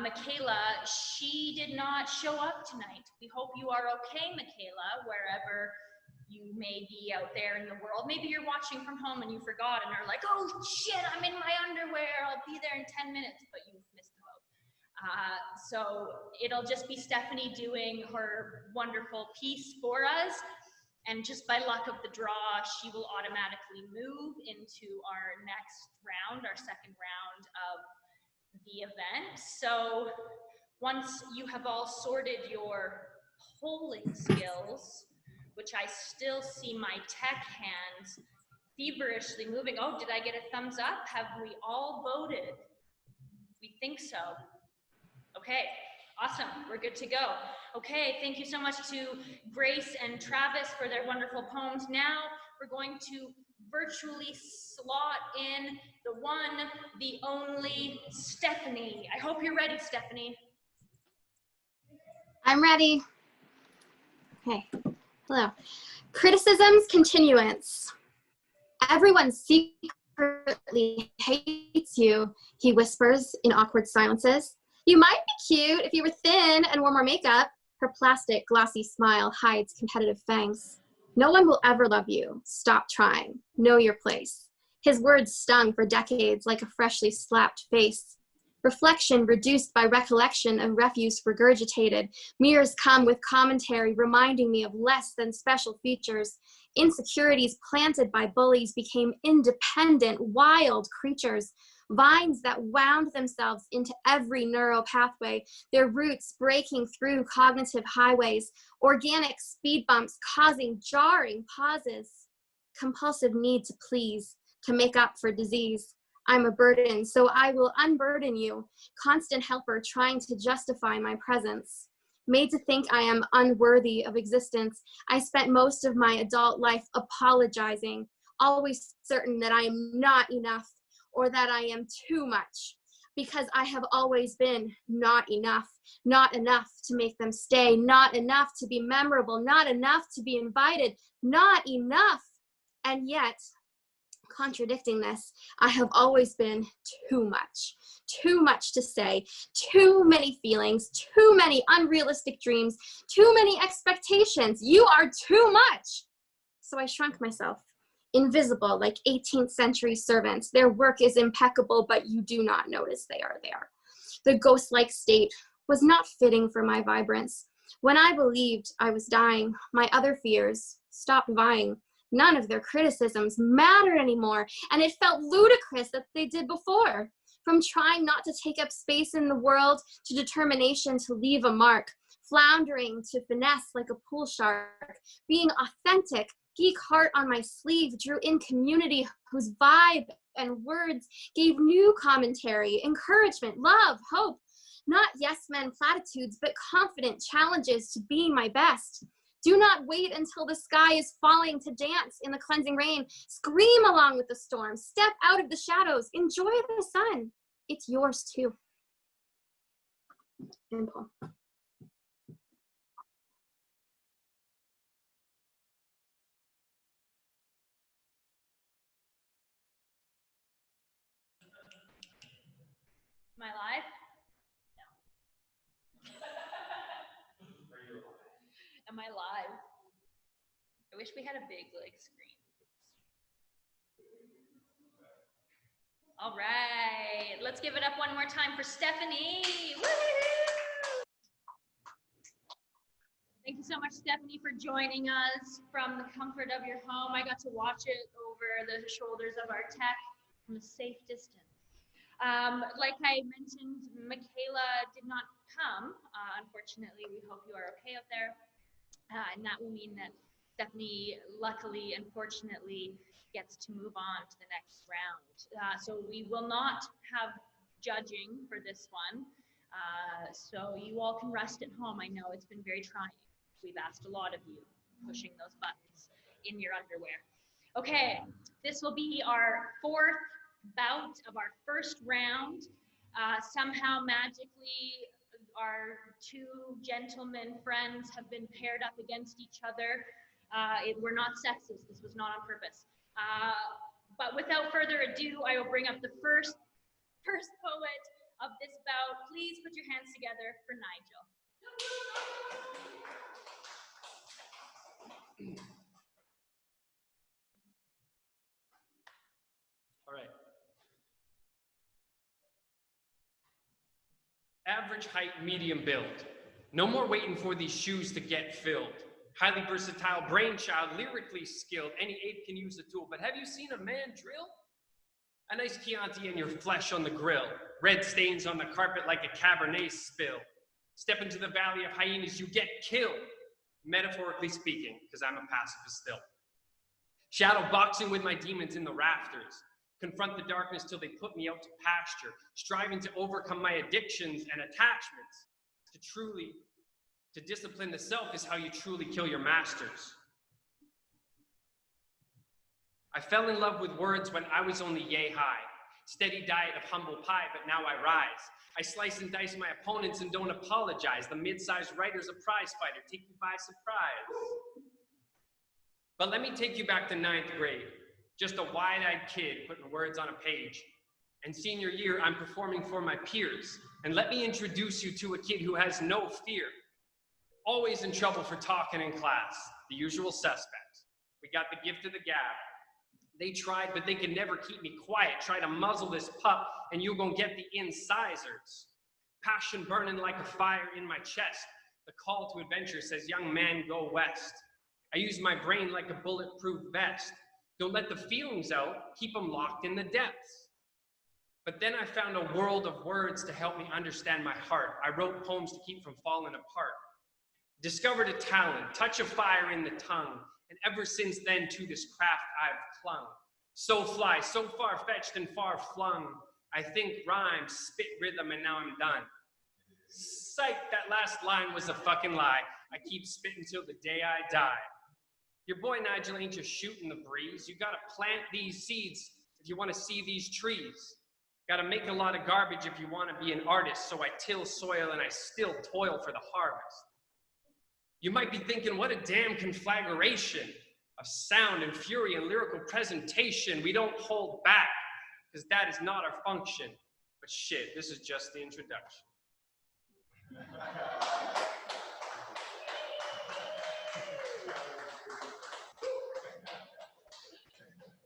Michaela, she did not show up tonight. We hope you are okay, Michaela, wherever you may be out there in the world. Maybe you're watching from home and you forgot and are like, oh shit, I'm in my underwear, I'll be there in 10 minutes, but you've missed the boat. So it'll just be Stephanie doing her wonderful piece for us. And just by luck of the draw, she will automatically move into our next round, our second round of the event. So once you have all sorted your polling skills, which I still see my tech hands feverishly moving. Oh, did I get a thumbs up? Have we all voted? We think so. Okay. Awesome, we're good to go. Okay, thank you so much to Grace and Travis for their wonderful poems. Now we're going to virtually slot in the one, the only Stephanie. I hope you're ready, Stephanie. I'm ready. Okay, hello. Criticism's continuance. Everyone secretly hates you, he whispers in awkward silences. You might be cute if you were thin and wore more makeup. Her plastic, glossy smile hides competitive fangs. No one will ever love you. Stop trying. Know your place. His words stung for decades like a freshly slapped face. Reflection reduced by recollection of refuse regurgitated. Mirrors come with commentary reminding me of less than special features. Insecurities planted by bullies became independent, wild creatures. Vines that wound themselves into every neural pathway, their roots breaking through cognitive highways, organic speed bumps causing jarring pauses, compulsive need to please, to make up for disease. I'm a burden, so I will unburden you, constant helper trying to justify my presence. Made to think I am unworthy of existence, I spent most of my adult life apologizing, always certain that I am not enough, or that I am too much, because I have always been not enough to make them stay, not enough to be memorable, not enough to be invited, not enough. And yet, contradicting this, I have always been too much to say, too many feelings, too many unrealistic dreams, too many expectations. You are too much. So I shrunk myself. Invisible like 18th century servants. Their work is impeccable, but you do not notice they are there. The ghost-like state was not fitting for my vibrance. When I believed I was dying, my other fears stopped vying. None of their criticisms mattered anymore, and it felt ludicrous that they did before. From trying not to take up space in the world to determination to leave a mark, floundering to finesse like a pool shark, being authentic, geek heart on my sleeve drew in community whose vibe and words gave new commentary, encouragement, love, hope. Not yes men platitudes, but confident challenges to be my best. Do not wait until the sky is falling to dance in the cleansing rain. Scream along with the storm. Step out of the shadows. Enjoy the sun. It's yours too. Simple. Am I live? No. Am I live? I wish we had a big like screen. All right, let's give it up one more time for Stephanie. Woo-hoo! Thank you so much, Stephanie, for joining us from the comfort of your home. I got to watch it over the shoulders of our tech from a safe distance. Like I mentioned, Michaela did not come. Unfortunately, we hope you are okay out there. And that will mean that Stephanie, luckily and fortunately, gets to move on to the next round. So we will not have judging for this one. So you all can rest at home. I know it's been very trying. We've asked a lot of you pushing those buttons in your underwear. Okay, this will be our fourth bout of our first round. Somehow magically our two gentlemen friends have been paired up against each other. We're not sexist, this was not on purpose. But without further ado, I will bring up the first poet of this bout. Please put your hands together for Nigyl. All right. Average height, medium build. No more waiting for these shoes to get filled. Highly versatile brainchild, lyrically skilled. Any ape can use the tool, but have you seen a man drill? A nice Chianti and your flesh on the grill. Red stains on the carpet like a Cabernet spill. Step into the valley of hyenas, you get killed. Metaphorically speaking, because I'm a pacifist still. Shadow boxing with my demons in the rafters. Confront the darkness till they put me out to pasture. Striving to overcome my addictions and attachments. To discipline the self is how you truly kill your masters. I fell in love with words when I was only yay high. Steady diet of humble pie, but now I rise. I slice and dice my opponents and don't apologize. The mid-sized writer's a prize fighter, take you by surprise. But let me take you back to 9th grade. Just a wide-eyed kid putting words on a page. And senior year, I'm performing for my peers. And let me introduce you to a kid who has no fear. Always in trouble for talking in class, the usual suspects. We got the gift of the gab. They tried, but they could never keep me quiet. Try to muzzle this pup, and you're gonna get the incisors. Passion burning like a fire in my chest. The call to adventure says, young man, go west. I use my brain like a bulletproof vest. Don't let the feelings out, keep them locked in the depths. But then I found a world of words to help me understand my heart. I wrote poems to keep from falling apart. Discovered a talent, touch of fire in the tongue, and ever since then to this craft I've clung. So fly, so far-fetched and far-flung, I think rhyme, spit rhythm, and now I'm done. Psych, that last line was a fucking lie. I keep spitting till the day I die. Your boy Nigyl ain't just shooting the breeze. You gotta plant these seeds if you wanna see these trees. Gotta make a lot of garbage if you wanna be an artist, so I till soil and I still toil for the harvest. You might be thinking, what a damn conflagration of sound and fury and lyrical presentation. We don't hold back, because that is not our function. But shit, this is just the introduction.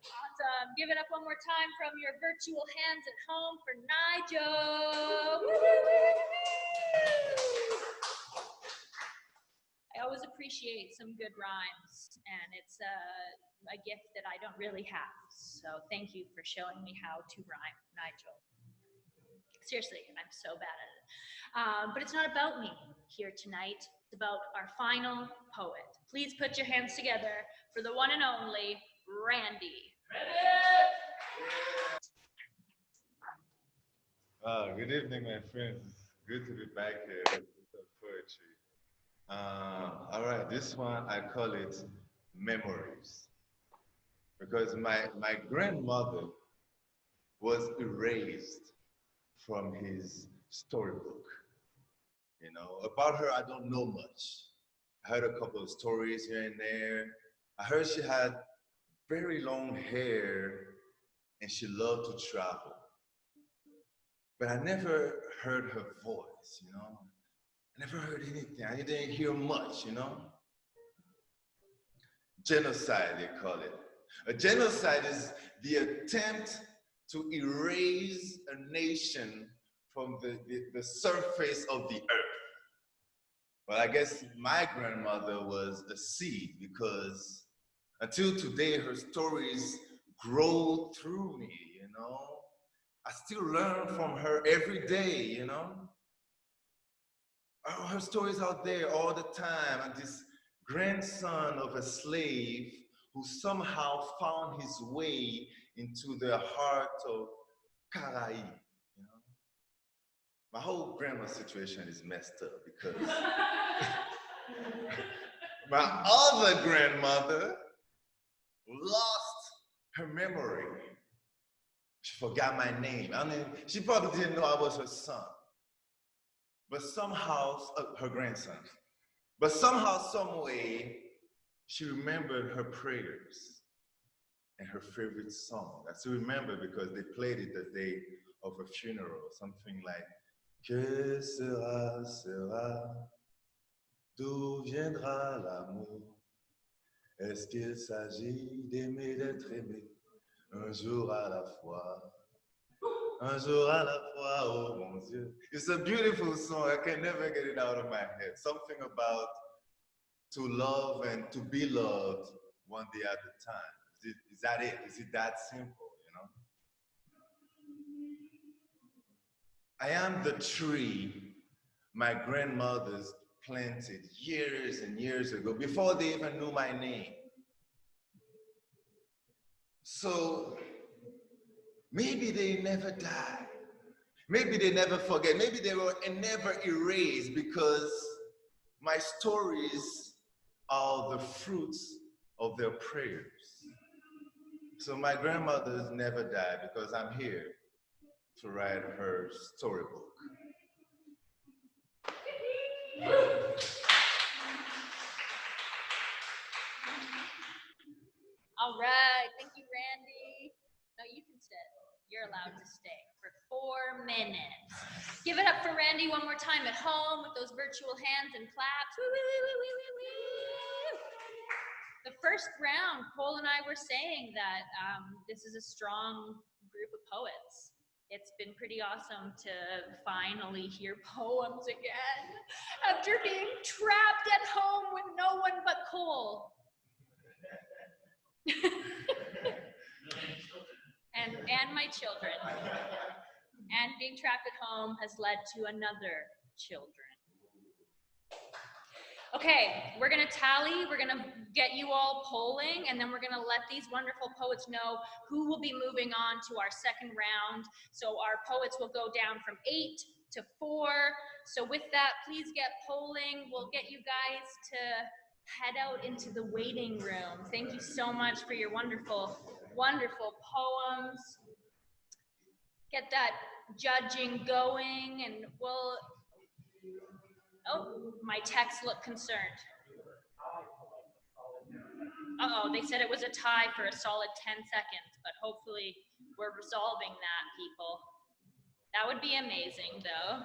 Awesome. Give it up one more time from your virtual hands at home for Nigyl. I always appreciate some good rhymes, and it's a gift that I don't really have. So thank you for showing me how to rhyme, Nigyl. Seriously, I'm so bad at it. But it's not about me here tonight. It's about our final poet. Please put your hands together for the one and only Randy. Good evening, my friends. It's good to be back here with some poetry. All right, this one, I call it Memories. Because my grandmother was erased from his storybook. You know, about her, I don't know much. I heard a couple of stories here and there. I heard she had very long hair and she loved to travel. But I never heard her voice, you know? I never heard anything. I didn't hear much, you know? Genocide, they call it. A genocide is the attempt to erase a nation from the surface of the earth. Well, I guess my grandmother was a seed, because until today, her stories grow through me, you know. I still learn from her every day, you know. Her stories out there all the time, and this grandson of a slave who somehow found his way into the heart of Caraïbes, you know. My whole grandma situation is messed up because my other grandmother lost her memory. She forgot my name. I mean, she probably didn't know I was her son. But somehow, her grandson. But somehow, some way, she remembered her prayers and her favorite song. I still remember because they played it the day of a funeral, something like, Que sera, sera, d'où viendra l'amour? Est-ce qu'il s'agit d'aimer, d'être aimé, un jour à la fois? Un jour à la fois, oh mon Dieu. It's a beautiful song. I can never get it out of my head. Something about to love and to be loved one day at a time. Is that it? Is it that simple, you know? I am the tree my grandmothers planted years and years ago, before they even knew my name. So maybe they never die. Maybe they never forget. Maybe they were never erased, because my stories are the fruits of their prayers. So my grandmothers never die, because I'm here to write her storybook. All right, thank you, Randy. No, you can stay. You're allowed to stay for 4 minutes. Give it up for Randy one more time at home with those virtual hands and claps. Woo, woo, woo, woo, woo, woo. The first round, Cole and I were saying that this is a strong group of poets. It's been pretty awesome to finally hear poems again after being trapped at home with no one but Cole. and my children. And being trapped at home has led to another children. Okay, we're gonna tally, we're gonna get you all polling, and then we're gonna let these wonderful poets know who will be moving on to our second round. So our poets will go down from 8 to 4. So with that, please get polling. We'll get you guys to head out into the waiting room. Thank you so much for your wonderful, wonderful poems. Get that judging going, and we'll, oh, my texts look concerned. Uh-oh, they said it was a tie for a solid 10 seconds, but hopefully we're resolving that, people. That would be amazing, though.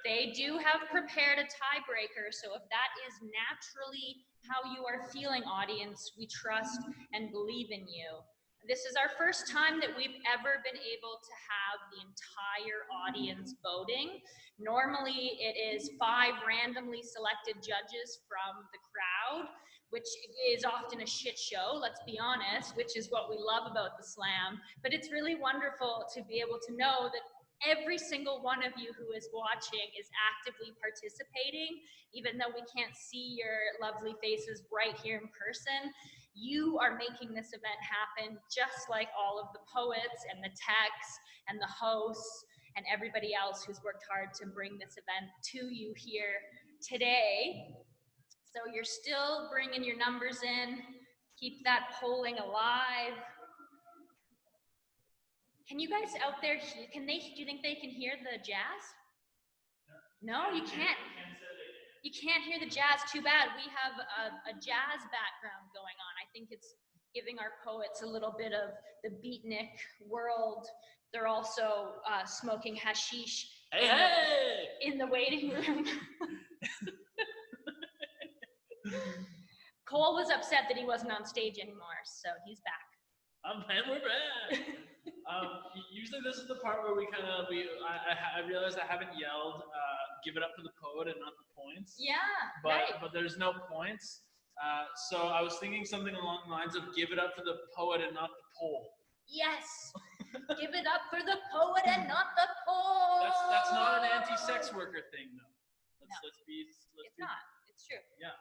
They do have prepared a tiebreaker, so if that is naturally how you are feeling, audience, we trust and believe in you. This is our first time that we've ever been able to have the entire audience voting. Normally, it is 5 randomly selected judges from the crowd, which is often a shit show, let's be honest, which is what we love about the slam. But it's really wonderful to be able to know that every single one of you who is watching is actively participating, even though we can't see your lovely faces right here in person. You are making this event happen, just like all of the poets and the techs and the hosts and everybody else who's worked hard to bring this event to you here today. So you're still bringing your numbers in. Keep that polling alive. Can you guys out there, do you think they can hear the jazz? No, you can't. You can't hear the jazz, too bad. We have a jazz background going on. I think it's giving our poets a little bit of the beatnik world. They're also smoking hashish in the waiting room. Cole was upset that he wasn't on stage anymore, so he's back. And we're back. Usually this is the part where I realize I haven't yelled, give it up for the poet and not the points. Yeah, But there's no points. So I was thinking something along the lines of give it up for the poet and not the pole. Yes. Give it up for the poet and not the poet. That's not an anti-sex worker thing, though. It's not. It's true. Yeah.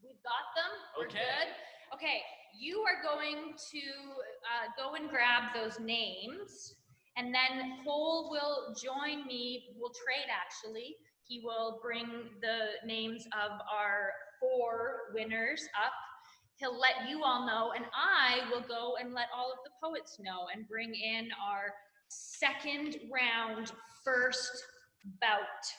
We've got them. We're good. Okay, you are going to go and grab those names, and then Cole will join me. We'll trade, actually. He will bring the names of our 4 winners up. He'll let you all know, and I will go and let all of the poets know and bring in our second round, first bout.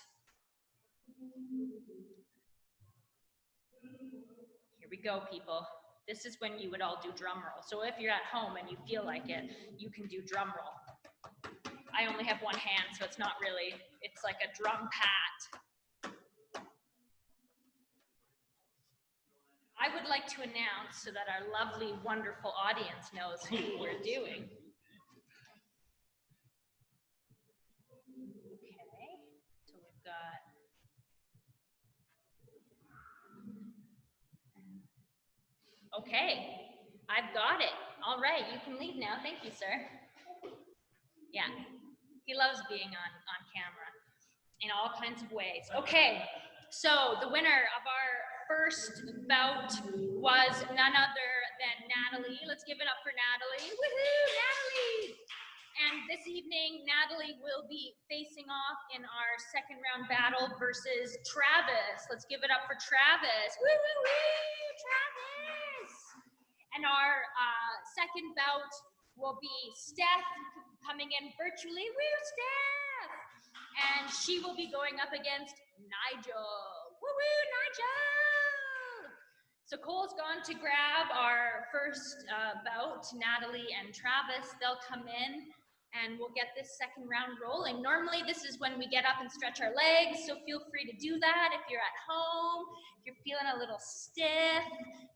Here we go, people. This is when you would all do drum roll. So if you're at home and you feel like it, you can do drum roll. I only have one hand, so it's not really, it's like a drum pat. I would like to announce so that our lovely, wonderful audience knows who we're doing. Okay, so we've got okay, I've got it. All right, you can leave now. Thank you, sir. Yeah, he loves being on camera in all kinds of ways. Okay, so the winner of our first bout was none other than Natalie. Let's give it up for Natalie. Woohoo, Natalie! And this evening, Natalie will be facing off in our second round battle versus Travis. Let's give it up for Travis. Woo, woo, woo, Travis! And our second bout will be Steph coming in virtually. Woo, Steph! And she will be going up against Nigyl. Woo, woo, Nigyl! So Cole's gone to grab our first bout, Natalie and Travis. They'll come in and we'll get this second round rolling. Normally this is when we get up and stretch our legs, so feel free to do that if you're at home, if you're feeling a little stiff,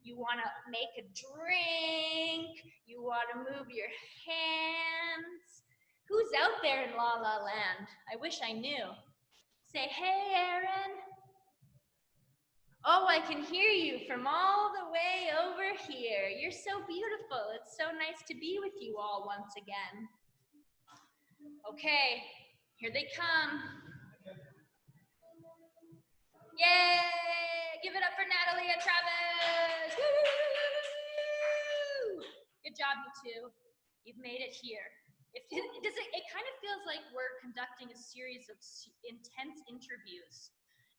you wanna make a drink, you wanna move your hands. Who's out there in La La Land? I wish I knew. Say, hey, Erin. Oh, I can hear you from all the way over here. You're so beautiful. It's so nice to be with you all once again. Okay, here they come. Yay! Give it up for Natalie and Travis. Woo! Good job, you two. You've made it here. It kind of feels like we're conducting a series of intense interviews,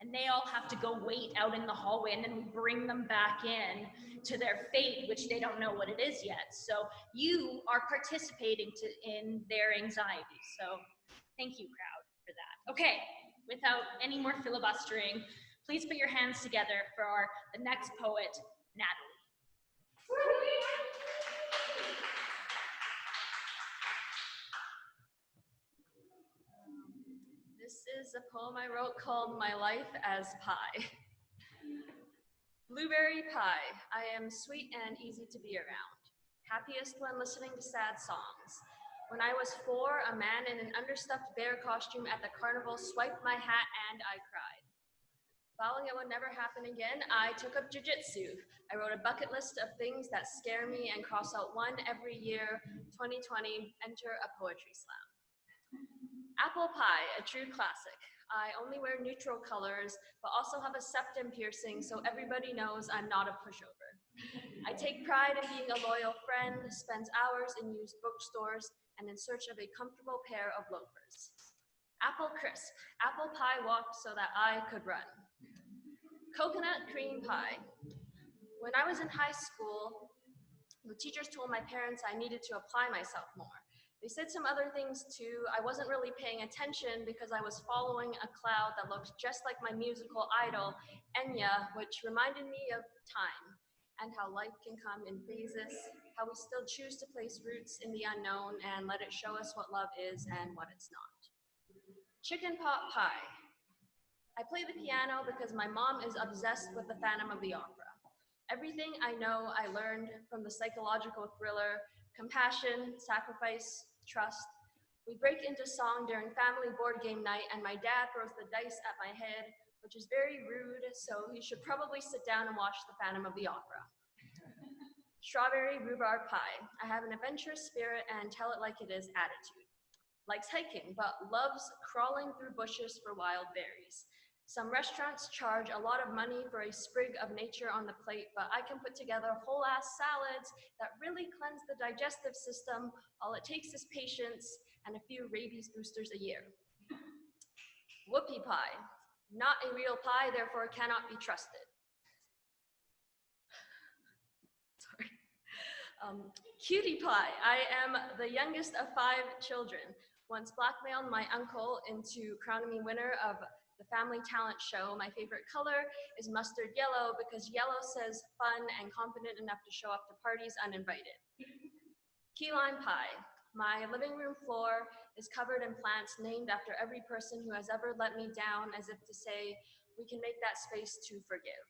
and they all have to go wait out in the hallway, and then we bring them back in to their fate, which they don't know what it is yet. So you are participating in their anxiety. So thank you, crowd, for that. Okay, without any more filibustering, please put your hands together for the next poet, Natalie. This is a poem I wrote called My Life as Pie. Blueberry pie, I am sweet and easy to be around. Happiest when listening to sad songs. When I was 4, a man in an understuffed bear costume at the carnival swiped my hat and I cried. Vowing it would never happen again, I took up jiu-jitsu. I wrote a bucket list of things that scare me and cross out one every year. 2020, enter a poetry slam. Apple pie, a true classic. I only wear neutral colors, but also have a septum piercing so everybody knows I'm not a pushover. I take pride in being a loyal friend, spends hours in used bookstores, and in search of a comfortable pair of loafers. Apple crisp, apple pie walked so that I could run. Coconut cream pie. When I was in high school, the teachers told my parents I needed to apply myself more. They said some other things too. I wasn't really paying attention because I was following a cloud that looked just like my musical idol, Enya, which reminded me of time and how life can come in phases, how we still choose to place roots in the unknown and let it show us what love is and what it's not. Chicken pot pie. I play the piano because my mom is obsessed with the Phantom of the Opera. Everything I know I learned from the psychological thriller Compassion, Sacrifice, trust. We break into song during family board game night, and my dad throws the dice at my head, which is very rude, so he should probably sit down and watch The Phantom of the Opera. Strawberry rhubarb pie. I have an adventurous spirit and tell it like it is attitude. Likes hiking, but loves crawling through bushes for wild berries. Some restaurants charge a lot of money for a sprig of nature on the plate, but I can put together whole-ass salads that really cleanse the digestive system. All it takes is patience and a few rabies boosters a year. Whoopie pie. Not a real pie, therefore cannot be trusted. Sorry. Cutie pie. I am the youngest of 5 children. Once blackmailed my uncle into crowning me winner of the family talent show. My favorite color is mustard yellow because yellow says fun and confident enough to show up to parties uninvited. Key lime pie. My living room floor is covered in plants named after every person who has ever let me down, as if to say, we can make that space to forgive.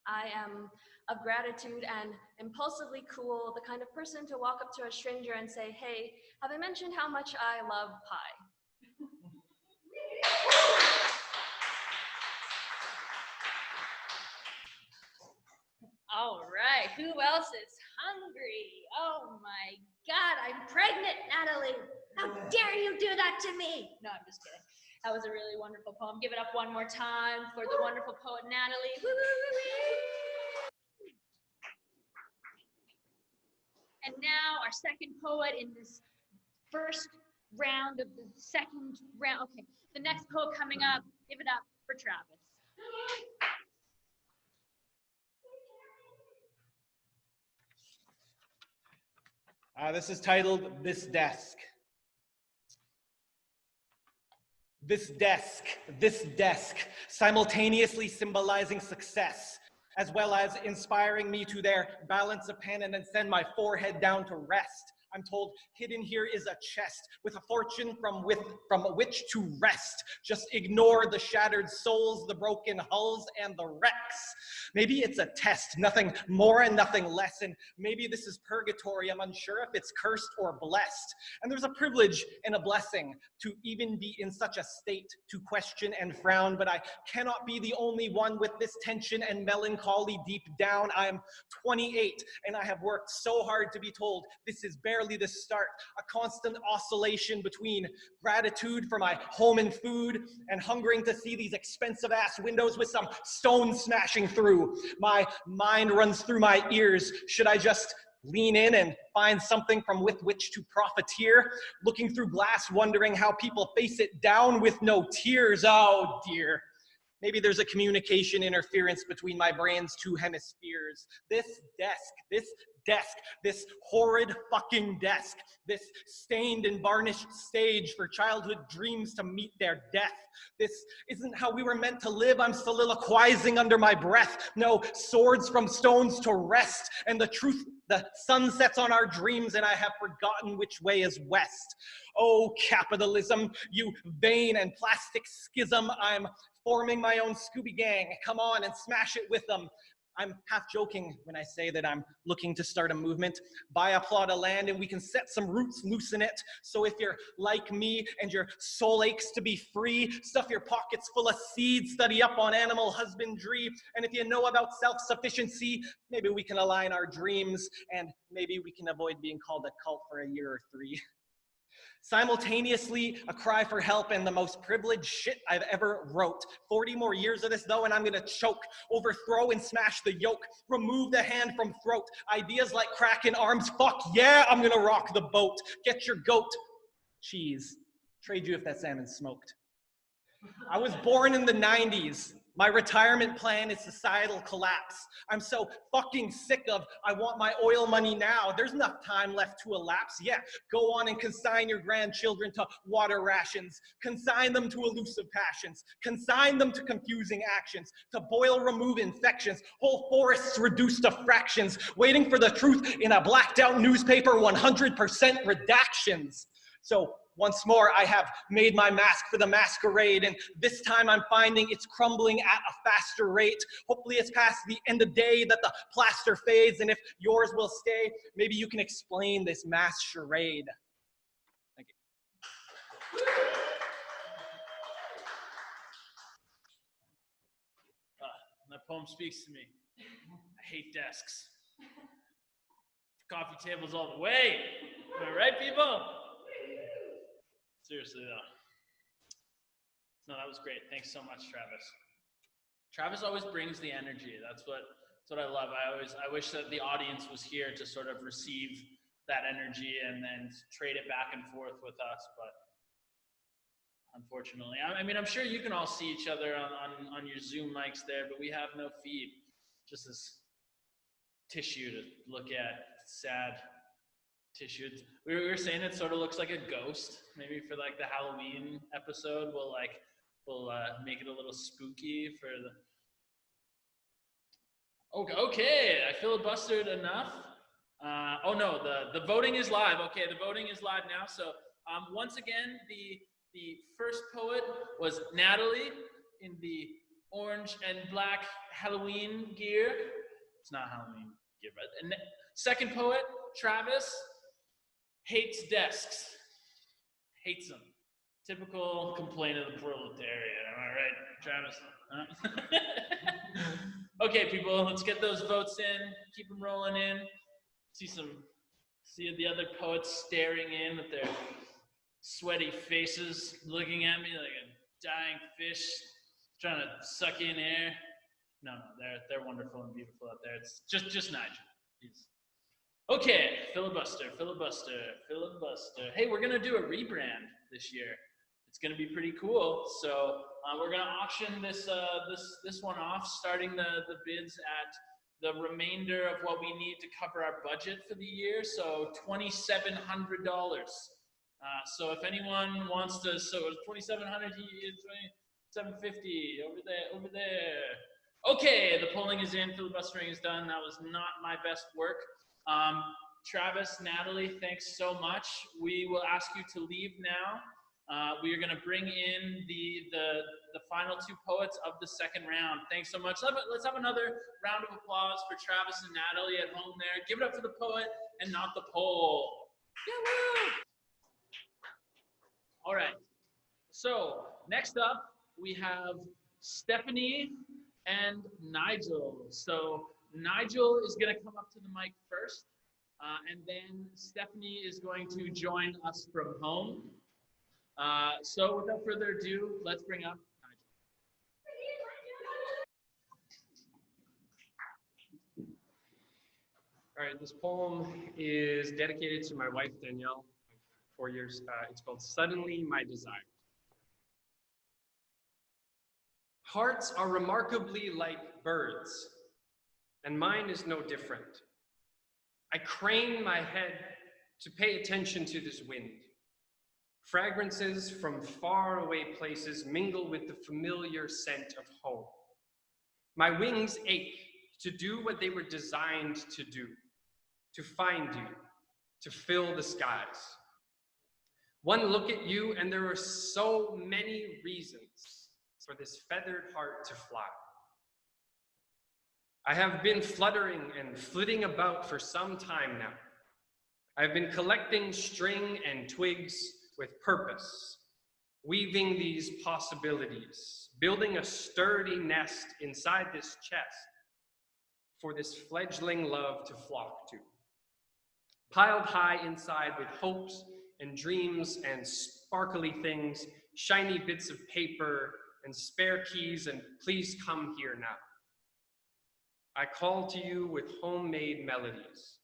I am of gratitude and impulsively cool, the kind of person to walk up to a stranger and say, hey, have I mentioned how much I love pie? All right, who else is hungry? Oh my God, I'm pregnant, Natalie. How dare you do that to me? No, I'm just kidding. That was a really wonderful poem. Give it up one more time for the wonderful poet, Natalie. Woo, woo, woo, woo. And now our second poet in this first round of the second round. Okay, the next poet coming up, give it up for Travis. This is titled This Desk. This desk, simultaneously symbolizing success, as well as inspiring me to there balance a pen and then send my forehead down to rest. I'm told hidden here is a chest with a fortune from which to rest. Just ignore the shattered souls, the broken hulls, and the wrecks. Maybe it's a test, nothing more and nothing less, and maybe this is purgatory. I'm unsure if it's cursed or blessed. And there's a privilege and a blessing to even be in such a state to question and frown, but I cannot be the only one with this tension and melancholy deep down. I am 28, and I have worked so hard to be told this is barely the start, a constant oscillation between gratitude for my home and food and hungering to see these expensive ass windows with some stone smashing through. My mind runs through my ears. Should I just lean in and find something from with which to profiteer? Looking through glass, wondering how people face it down with no tears. Oh dear. Maybe there's a communication interference between my brain's 2 hemispheres. This horrid fucking desk, this stained and varnished stage for childhood dreams to meet their death. This isn't how we were meant to live. I'm soliloquizing under my breath. No swords from stones to rest. And the truth, the sun sets on our dreams and I have forgotten which way is west. Oh, capitalism, you vain and plastic schism. I'm forming my own Scooby Gang. Come on and smash it with them. I'm half joking when I say that I'm looking to start a movement, buy a plot of land, and we can set some roots loose in it. So if you're like me and your soul aches to be free, stuff your pockets full of seeds, study up on animal husbandry, and if you know about self-sufficiency, maybe we can align our dreams, and maybe we can avoid being called a cult for a year or 3. Simultaneously, a cry for help and the most privileged shit I've ever wrote. 40 more years of this though, and I'm gonna choke, overthrow and smash the yoke, remove the hand from throat. Ideas like cracking arms, fuck yeah, I'm gonna rock the boat. Get your goat cheese. Trade you if that salmon's smoked. I was born in the 90s. My retirement plan is societal collapse. I'm so fucking sick of, I want my oil money now. There's enough time left to elapse. Yeah, go on and consign your grandchildren to water rations. Consign them to elusive passions. Consign them to confusing actions. To boil, remove infections. Whole forests reduced to fractions. Waiting for the truth in a blacked out newspaper, 100% redactions. So once more, I have made my mask for the masquerade, and this time I'm finding it's crumbling at a faster rate. Hopefully it's past the end of day that the plaster fades, and if yours will stay, maybe you can explain this mass charade. That poem speaks to me. I hate desks. Coffee tables all the way. Am I right, people? Seriously, though. No, that was great. Thanks so much, Travis. Travis always brings the energy. That's what I love. I wish that the audience was here to sort of receive that energy and then trade it back and forth with us, but unfortunately, I mean, I'm sure you can all see each other on your Zoom mics there, but we have no feed. Just this tissue to look at. Sad tissue. We were saying it sort of looks like a ghost. Maybe for like the Halloween episode, we'll make it a little spooky for the. Okay, I filibustered enough. Oh no, the voting is live. Okay, the voting is live now. So once again, the first poet was Natalie in the orange and black Halloween gear. It's not Halloween gear, but and second poet, Travis, hates desks. Hates them. Typical complaint of the proletariat. Am I right, Travis? Okay, people, let's get those votes in. Keep them rolling in. See the other poets staring in with their sweaty faces, looking at me like a dying fish, trying to suck in air. No, they're wonderful and beautiful out there. It's just Nigyl. He's... Okay, filibuster. Hey, we're gonna do a rebrand this year. It's gonna be pretty cool. So we're gonna auction this one off, starting the bids at the remainder of what we need to cover our budget for the year. So $2,700. So if anyone wants to, so $2,700, $2,750 over there. Okay, the polling is in, filibustering is done. That was not my best work. Travis, Natalie, thanks so much. We will ask you to leave now. We are going to bring in the final two poets of the second round. Thanks so much. Let's have another round of applause for Travis and Natalie at home there. Give it up for the poet and not the poll. All right. So next up, we have Stephanie and Nigyl. So Nigyl is going to come up to the mic first, and then Stephanie is going to join us from home. So without further ado, let's bring up Nigyl. All right, this poem is dedicated to my wife, Danielle, 4 years. It's called Suddenly My Desire. Hearts are remarkably like birds, and mine is no different. I crane my head to pay attention to this wind. Fragrances from faraway places mingle with the familiar scent of home. My wings ache to do what they were designed to do, to find you, to fill the skies. One look at you and there are so many reasons for this feathered heart to fly. I have been fluttering and flitting about for some time now. I've been collecting string and twigs with purpose, weaving these possibilities, building a sturdy nest inside this chest for this fledgling love to flock to. Piled high inside with hopes and dreams and sparkly things, shiny bits of paper and spare keys, and please come here now. I call to you with homemade melodies.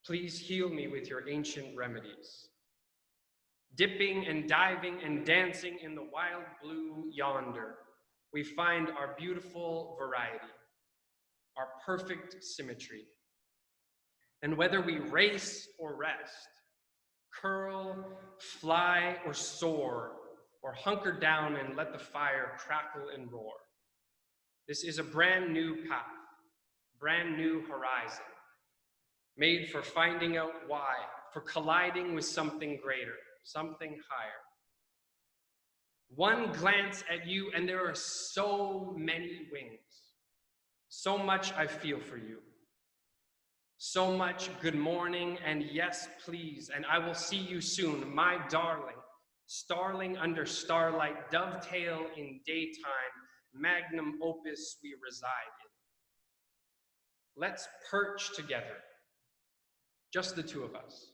Please heal me with your ancient remedies. Dipping and diving and dancing in the wild blue yonder, we find our beautiful variety, our perfect symmetry. And whether we race or rest, curl, fly, or soar, or hunker down and let the fire crackle and roar, this is a brand new path, brand new horizon, made for finding out why, for colliding with something greater, something higher. One glance at you and there are so many wings, so much I feel for you, so much good morning and yes, please, and I will see you soon, my darling, Starling under starlight, dovetail in daytime, magnum opus we reside in. Let's perch together, just the two of us,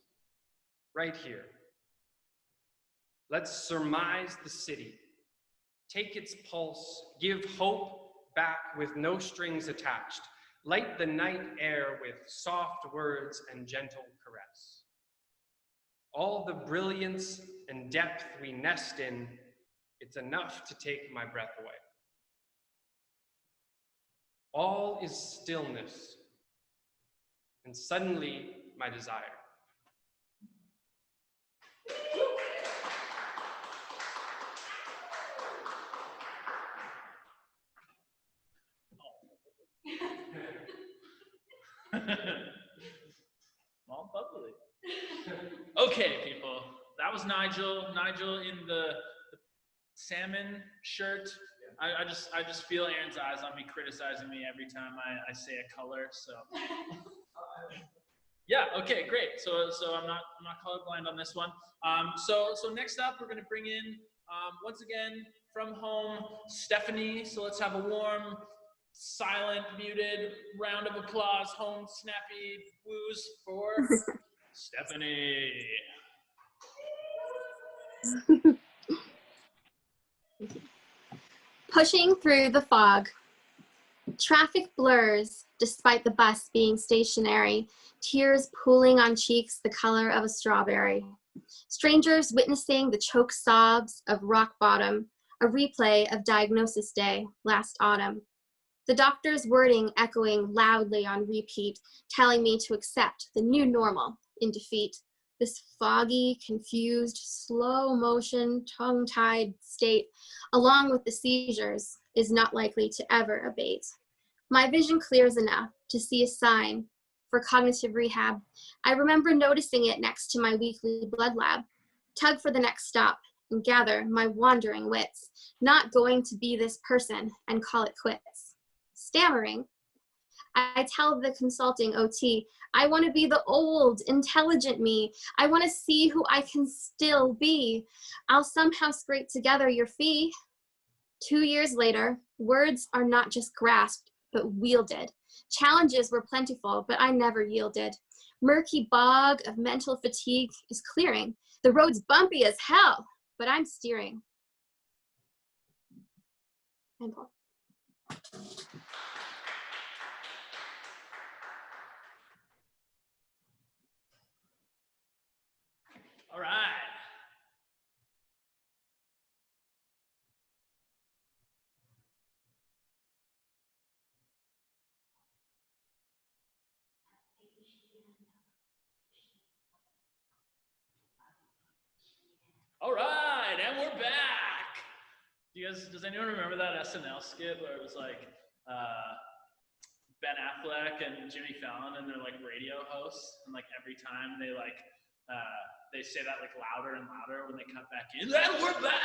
right here. Let's surmise the city, take its pulse, give hope back with no strings attached, light the night air with soft words and gentle caress. All the brilliance and depth we nest in, it's enough to take my breath away. All is stillness, and suddenly my desire. Small bubbly. Okay, people, that was Nigyl. Nigyl in the salmon shirt. I just feel Erin's eyes on me, criticizing me every time I say a color. So yeah, okay, great. So I'm not colorblind on this one. So next up we're gonna bring in once again from home Stephanie. So let's have a warm, silent, muted round of applause, home snappy woos for Stephanie. Pushing through the fog. Traffic blurs despite the bus being stationary, tears pooling on cheeks the color of a strawberry. Strangers witnessing the choked sobs of rock bottom, a replay of diagnosis day last autumn. The doctor's wording echoing loudly on repeat, telling me to accept the new normal in defeat. This foggy, confused, slow motion, tongue-tied state, along with the seizures, is not likely to ever abate. My vision clears enough to see a sign for cognitive rehab. I remember noticing it next to my weekly blood lab. Tug for the next stop and gather my wandering wits, not going to be this person and call it quits. Stammering, I tell the consulting OT, I want to be the old, intelligent me. I want to see who I can still be. I'll somehow scrape together your fee. 2 years later, words are not just grasped, but wielded. Challenges were plentiful, but I never yielded. Murky bog of mental fatigue is clearing. The road's bumpy as hell, but I'm steering. And Paul. All right. All right, and we're back. Does anyone remember that SNL skit where it was like Ben Affleck and Jimmy Fallon and they're like radio hosts, and like every time they say that like louder and louder when they cut back in, and we're back.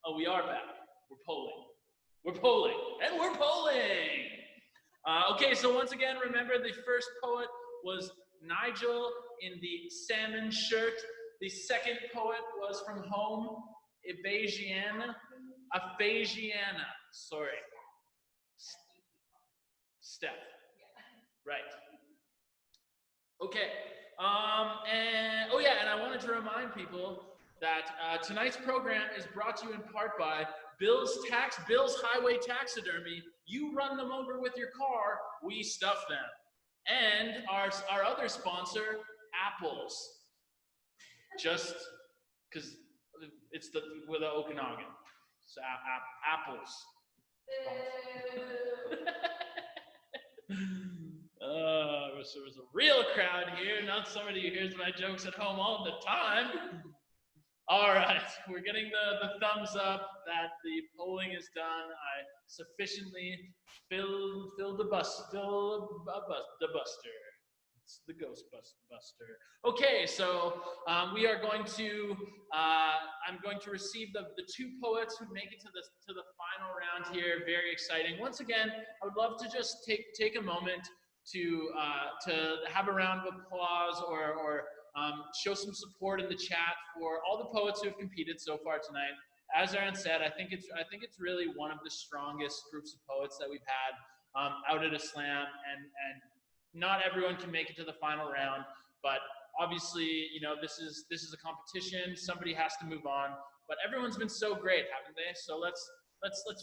Oh, we are back. We're polling. We're polling, and we're polling. Okay, so once again, remember the first poet was Nigyl in the salmon shirt. The second poet was from home, Aphasiana, sorry. Steph, right. Okay, and I wanted to remind people that tonight's program is brought to you in part by Bill's Highway Taxidermy. You run them over with your car, we stuff them. And our other sponsor, Apples. Just because it's with the Okanagan. So Apples. I wish there was a real crowd here, not somebody who hears my jokes at home all the time. All right, we're getting the thumbs up that the polling is done. I sufficiently filled the buster. It's the ghost buster. Okay, so we are going to. I'm going to receive the two poets who make it to the final round here. Very exciting. Once again, I would love to just take a moment to have a round of applause or show some support in the chat for all the poets who have competed so far tonight. As Erin said, I think it's really one of the strongest groups of poets that we've had out at a slam, and not everyone can make it to the final round, but obviously, you know, this is a competition. Somebody has to move on, but everyone's been so great, haven't they? So let's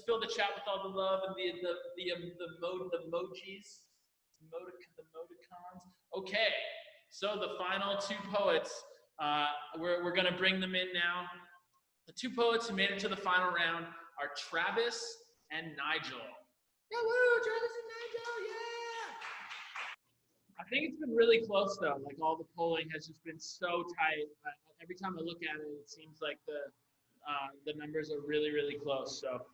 fill the chat with all the love and the emojis, the emoticons. Okay, so the final two poets, we're gonna bring them in now. The two poets who made it to the final round are Travis and Nigyl. Yeah, woo, Travis and Nigyl, yeah! I think it's been really close though. Like all the polling has just been so tight. Every time I look at it, it seems like the numbers are really, really close. So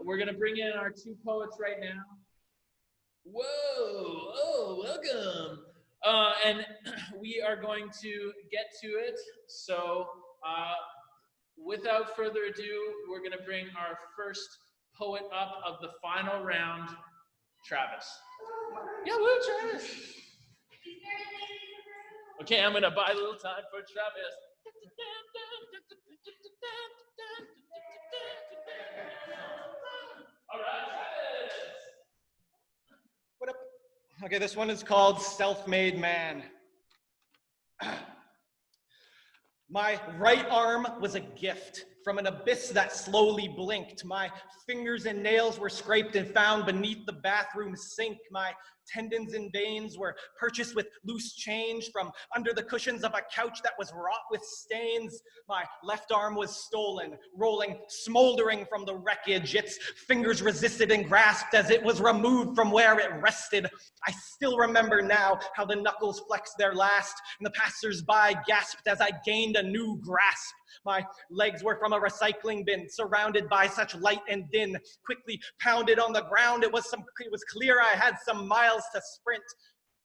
we're gonna bring in our two poets right now. Whoa! Oh, welcome. And we are going to get to it. So without further ado, we're gonna bring our first poet up of the final round, Travis. Yeah, woo, Travis. Okay, I'm gonna buy a little time for Travis. All right, Travis. What up? Okay, this one is called Self-Made Man. My right arm was a gift from an abyss that slowly blinked. My fingers and nails were scraped and found beneath the bathroom sink. My tendons and veins were purchased with loose change from under the cushions of a couch that was wrought with stains. My left arm was stolen, rolling, smoldering from the wreckage. Its fingers resisted and grasped as it was removed from where it rested. I still remember now how the knuckles flexed their last, and the passers-by gasped as I gained a new grasp. My legs were from a recycling bin, surrounded by such light and din. Quickly pounded on the ground, it was clear I had some miles to sprint.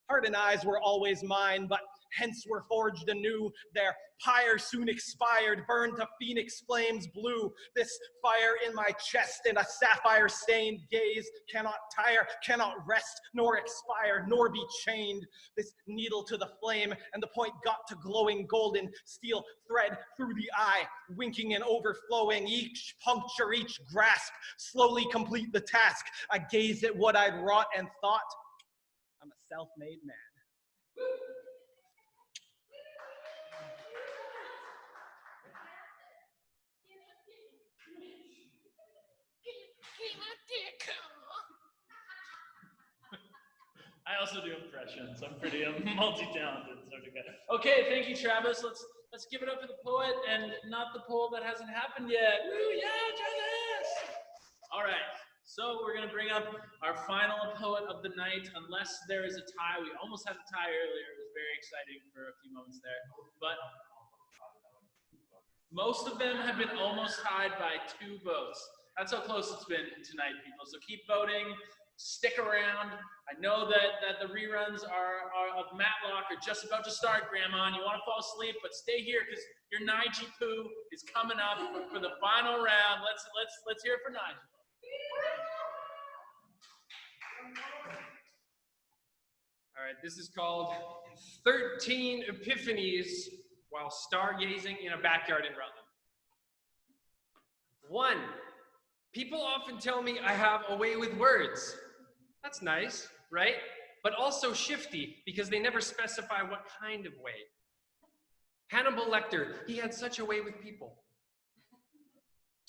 Heart and eyes were always mine, but hence were forged anew. Their pyre soon expired, burned to phoenix flames blue. This fire in my chest and a sapphire-stained gaze cannot tire, cannot rest, nor expire, nor be chained. This needle to the flame, and the point got to glowing golden steel thread through the eye, winking and overflowing. Each puncture, each grasp, slowly complete the task. I gazed at what I'd wrought and thought, I'm a self-made man. I also do impressions. I'm pretty multi-talented. Okay, thank you, Travis. Let's give it up for the poet and not the poll that hasn't happened yet. Woo, yeah, Travis! All right, so we're gonna bring up our final poet of the night, unless there is a tie. We almost had a tie earlier. It was very exciting for a few moments there, but most of them have been almost tied by 2 votes. That's how close it's been tonight, people. So keep voting. Stick around. I know that the reruns of Matlock are just about to start, Grandma, and you want to fall asleep, but stay here because your Nigyl poo is coming up for the final round. Let's hear it for Nigyl. All right, this is called 13 Epiphanies while stargazing in a backyard in Rutland. 1, people often tell me I have a way with words. That's nice, right? But also shifty, because they never specify what kind of way. Hannibal Lecter, he had such a way with people.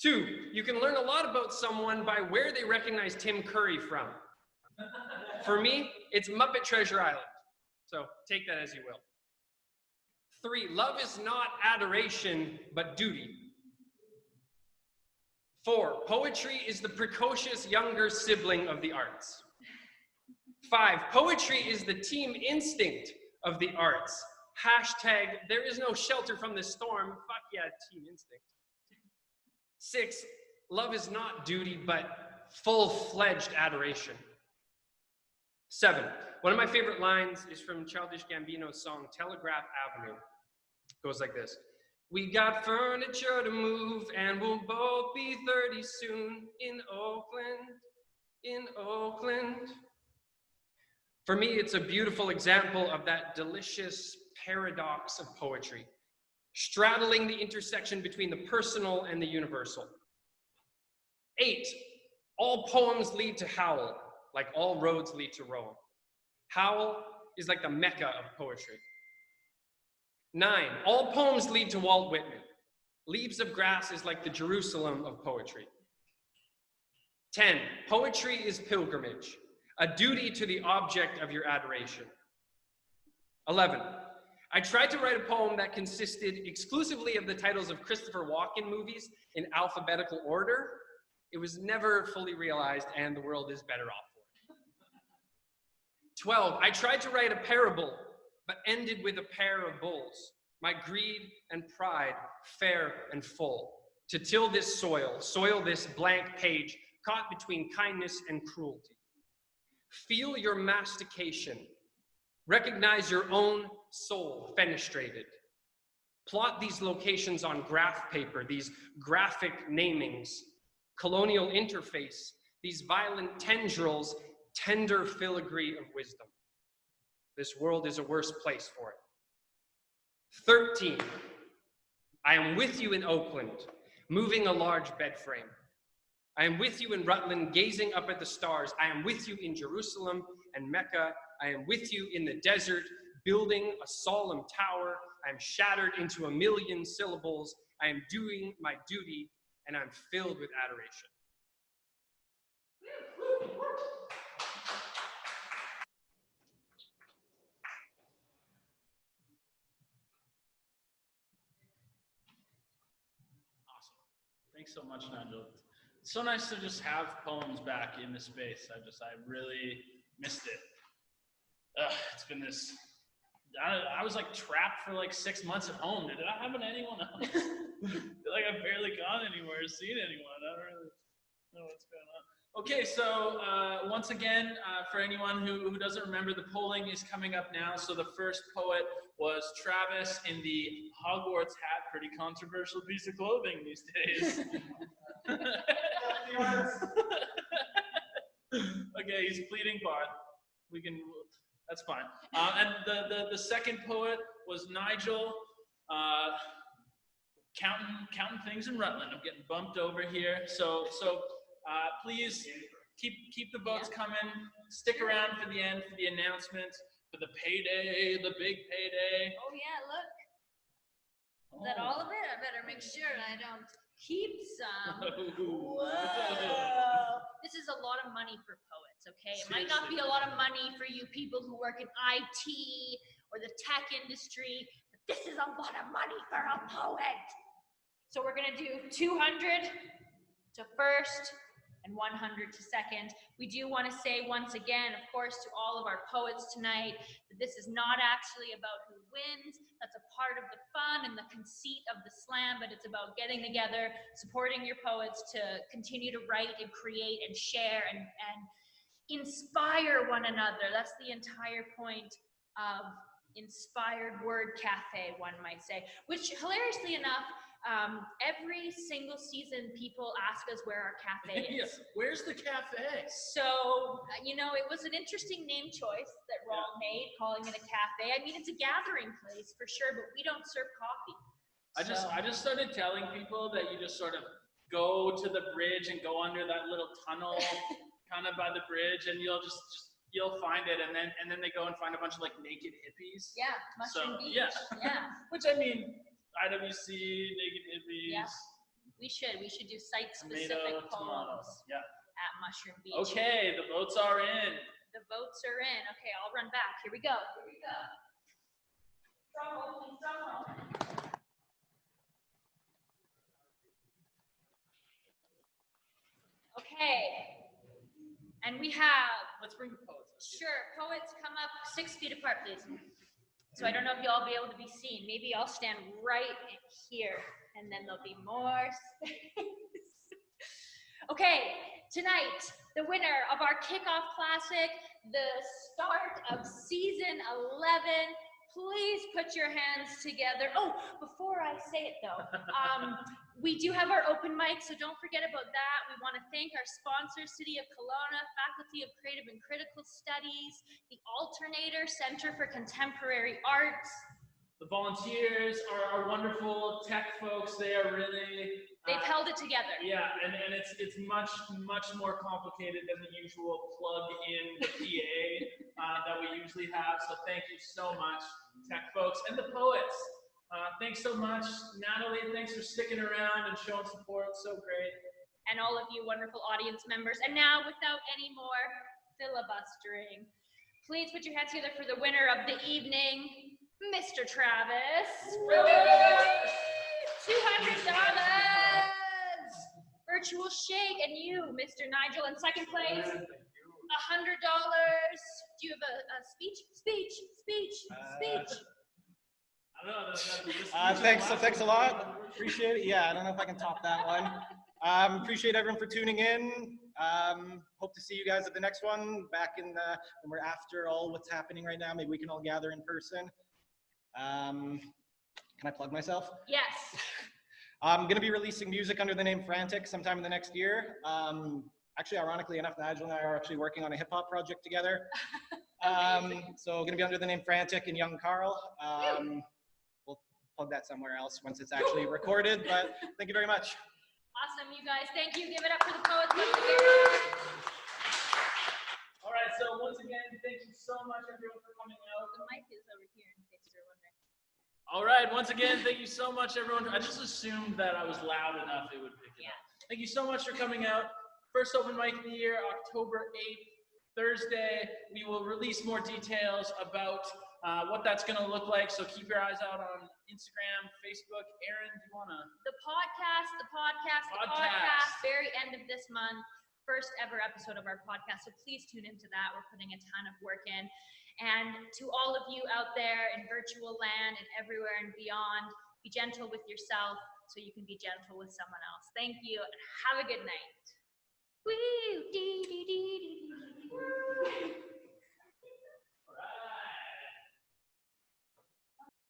2, you can learn a lot about someone by where they recognize Tim Curry from. For me, it's Muppet Treasure Island. So take that as you will. 3, love is not adoration, but duty. 4, poetry is the precocious younger sibling of the arts. 5, poetry is the team instinct of the arts. Hashtag, there is no shelter from the storm. Fuck yeah, team instinct. 6, love is not duty, but full-fledged adoration. 7, one of my favorite lines is from Childish Gambino's song, Telegraph Avenue. It goes like this. We got furniture to move and we'll both be 30 soon in Oakland. For me, it's a beautiful example of that delicious paradox of poetry, straddling the intersection between the personal and the universal. 8, all poems lead to Howl, like all roads lead to Rome. Howl is like the Mecca of poetry. 9, all poems lead to Walt Whitman. Leaves of Grass is like the Jerusalem of poetry. 10, poetry is pilgrimage, a duty to the object of your adoration. 11, I tried to write a poem that consisted exclusively of the titles of Christopher Walken movies in alphabetical order. It was never fully realized, and the world is better off for it. 12, I tried to write a parable, but ended with a pair of bulls. My greed and pride, fair and full. To till this soil this blank page, caught between kindness and cruelty. Feel your mastication. Recognize your own soul fenestrated. Plot these locations on graph paper, these graphic namings, colonial interface, these violent tendrils, tender filigree of wisdom. This world is a worse place for it. 13, I am with you in Oakland, moving a large bed frame. I am with you in Rutland, gazing up at the stars. I am with you in Jerusalem and Mecca. I am with you in the desert, building a solemn tower. I am shattered into a million syllables. I am doing my duty, and I'm filled with adoration. Awesome. Thanks so much, Nigyl. It's so nice to just have poems back in the space. I really missed it. It's been this, I was like trapped for like 6 months at home. Did that happen to anyone else? I feel like I've barely gone anywhere or seen anyone. I don't really know what's going on. Okay, so once again, for anyone who doesn't remember, the polling is coming up now. So the first poet was Travis in the Hogwarts hat, pretty controversial piece of clothing these days. Okay, he's pleading Barth. That's fine. And the second poet was Nigyl, counting things in Rutland. I'm getting bumped over here. So please keep the votes coming. Stick around for the end, for the announcement, for the payday, the big payday. Oh yeah, look. Is that all of it? I better make sure I don't keep some. Whoa. This is a lot of money for poets, okay? It might not be a lot of money for you people who work in IT or the tech industry, but this is a lot of money for a poet. So we're gonna do 200 to first and 100 to second. We do want to say once again, of course, to all of our poets tonight, that this is not actually about who wins. That's a part of the fun and the conceit of the slam, but it's about getting together, supporting your poets to continue to write and create and share and inspire one another. That's the entire point of Inspired Word Café, one might say, which hilariously enough, every single season people ask us where our cafe is. Yes. Where's the cafe? So, it was an interesting name choice that Ron made, calling it a cafe. I mean, it's a gathering place for sure, but we don't serve coffee. I just started telling people that you just sort of go to the bridge and go under that little tunnel kind of by the bridge, and you'll you'll find it, and then they go and find a bunch of like naked hippies. Yeah, Mushroom Beach. Yeah. Which I mean, IWC, naked hippies. Yeah. We should do site-specific poems at Mushroom Beach. Okay, the votes are in. The votes are in. Okay, I'll run back. Here we go. Drum roll, please, drum roll. Okay. And we have... Let's bring the poets up. Sure. Poets, come up 6 feet apart, please. So I don't know if you'll all be able to be seen. Maybe I'll stand right here, and then there'll be more space. Okay, tonight, the winner of our Kickoff Classic, the start of season 11. Please put your hands together. Oh, before I say it though, we do have our open mic, so don't forget about that. We want to thank our sponsors, City of Kelowna, Faculty of Creative and Critical Studies, the Alternator Centre for Contemporary Arts, The volunteers are wonderful tech folks. They are really They've held it together. Yeah, and it's much more complicated than the usual plug-in PA that we usually have. So thank you so much, tech folks, and the poets. Thanks so much, Natalie. Thanks for sticking around and showing support. So great. And all of you wonderful audience members. And now, without any more filibustering, please put your hands together for the winner of the evening, Mr. Travis. $200. Virtual shake. And you, Mr. Nigyl, in second place, $100. Do you have a speech? I don't know. Thanks a lot. Appreciate it. Yeah, I don't know if I can top that one. Appreciate everyone for tuning in. Hope to see you guys at the next one. Back in when we're after all what's happening right now. Maybe we can all gather in person. Can I plug myself? Yes. I'm going to be releasing music under the name Frantic sometime in the next year. Actually, ironically enough, Nigyl and I are actually working on a hip hop project together. So going to be under the name Frantic and Young Carl. We'll plug that somewhere else once it's actually recorded, but thank you very much. Awesome, you guys. Thank you. Give it up for the poets once again. All right, so once again, thank you so much, everyone, for coming out. The mic is over here in case you're wondering. All right, once again, thank you so much, everyone. I just assumed that I was loud enough it would pick it up. Thank you so much for coming out. First open mic of the year, October 8th, Thursday. We will release more details about what that's going to look like, so keep your eyes out on Instagram, Facebook. Erin, do you want to? The podcast, very end of this month. First ever episode of our podcast, so please tune into that. We're putting a ton of work in. And to all of you out there in virtual land and everywhere and beyond, be gentle with yourself so you can be gentle with someone else. Thank you, and have a good night. Woo! Dee, dee, dee.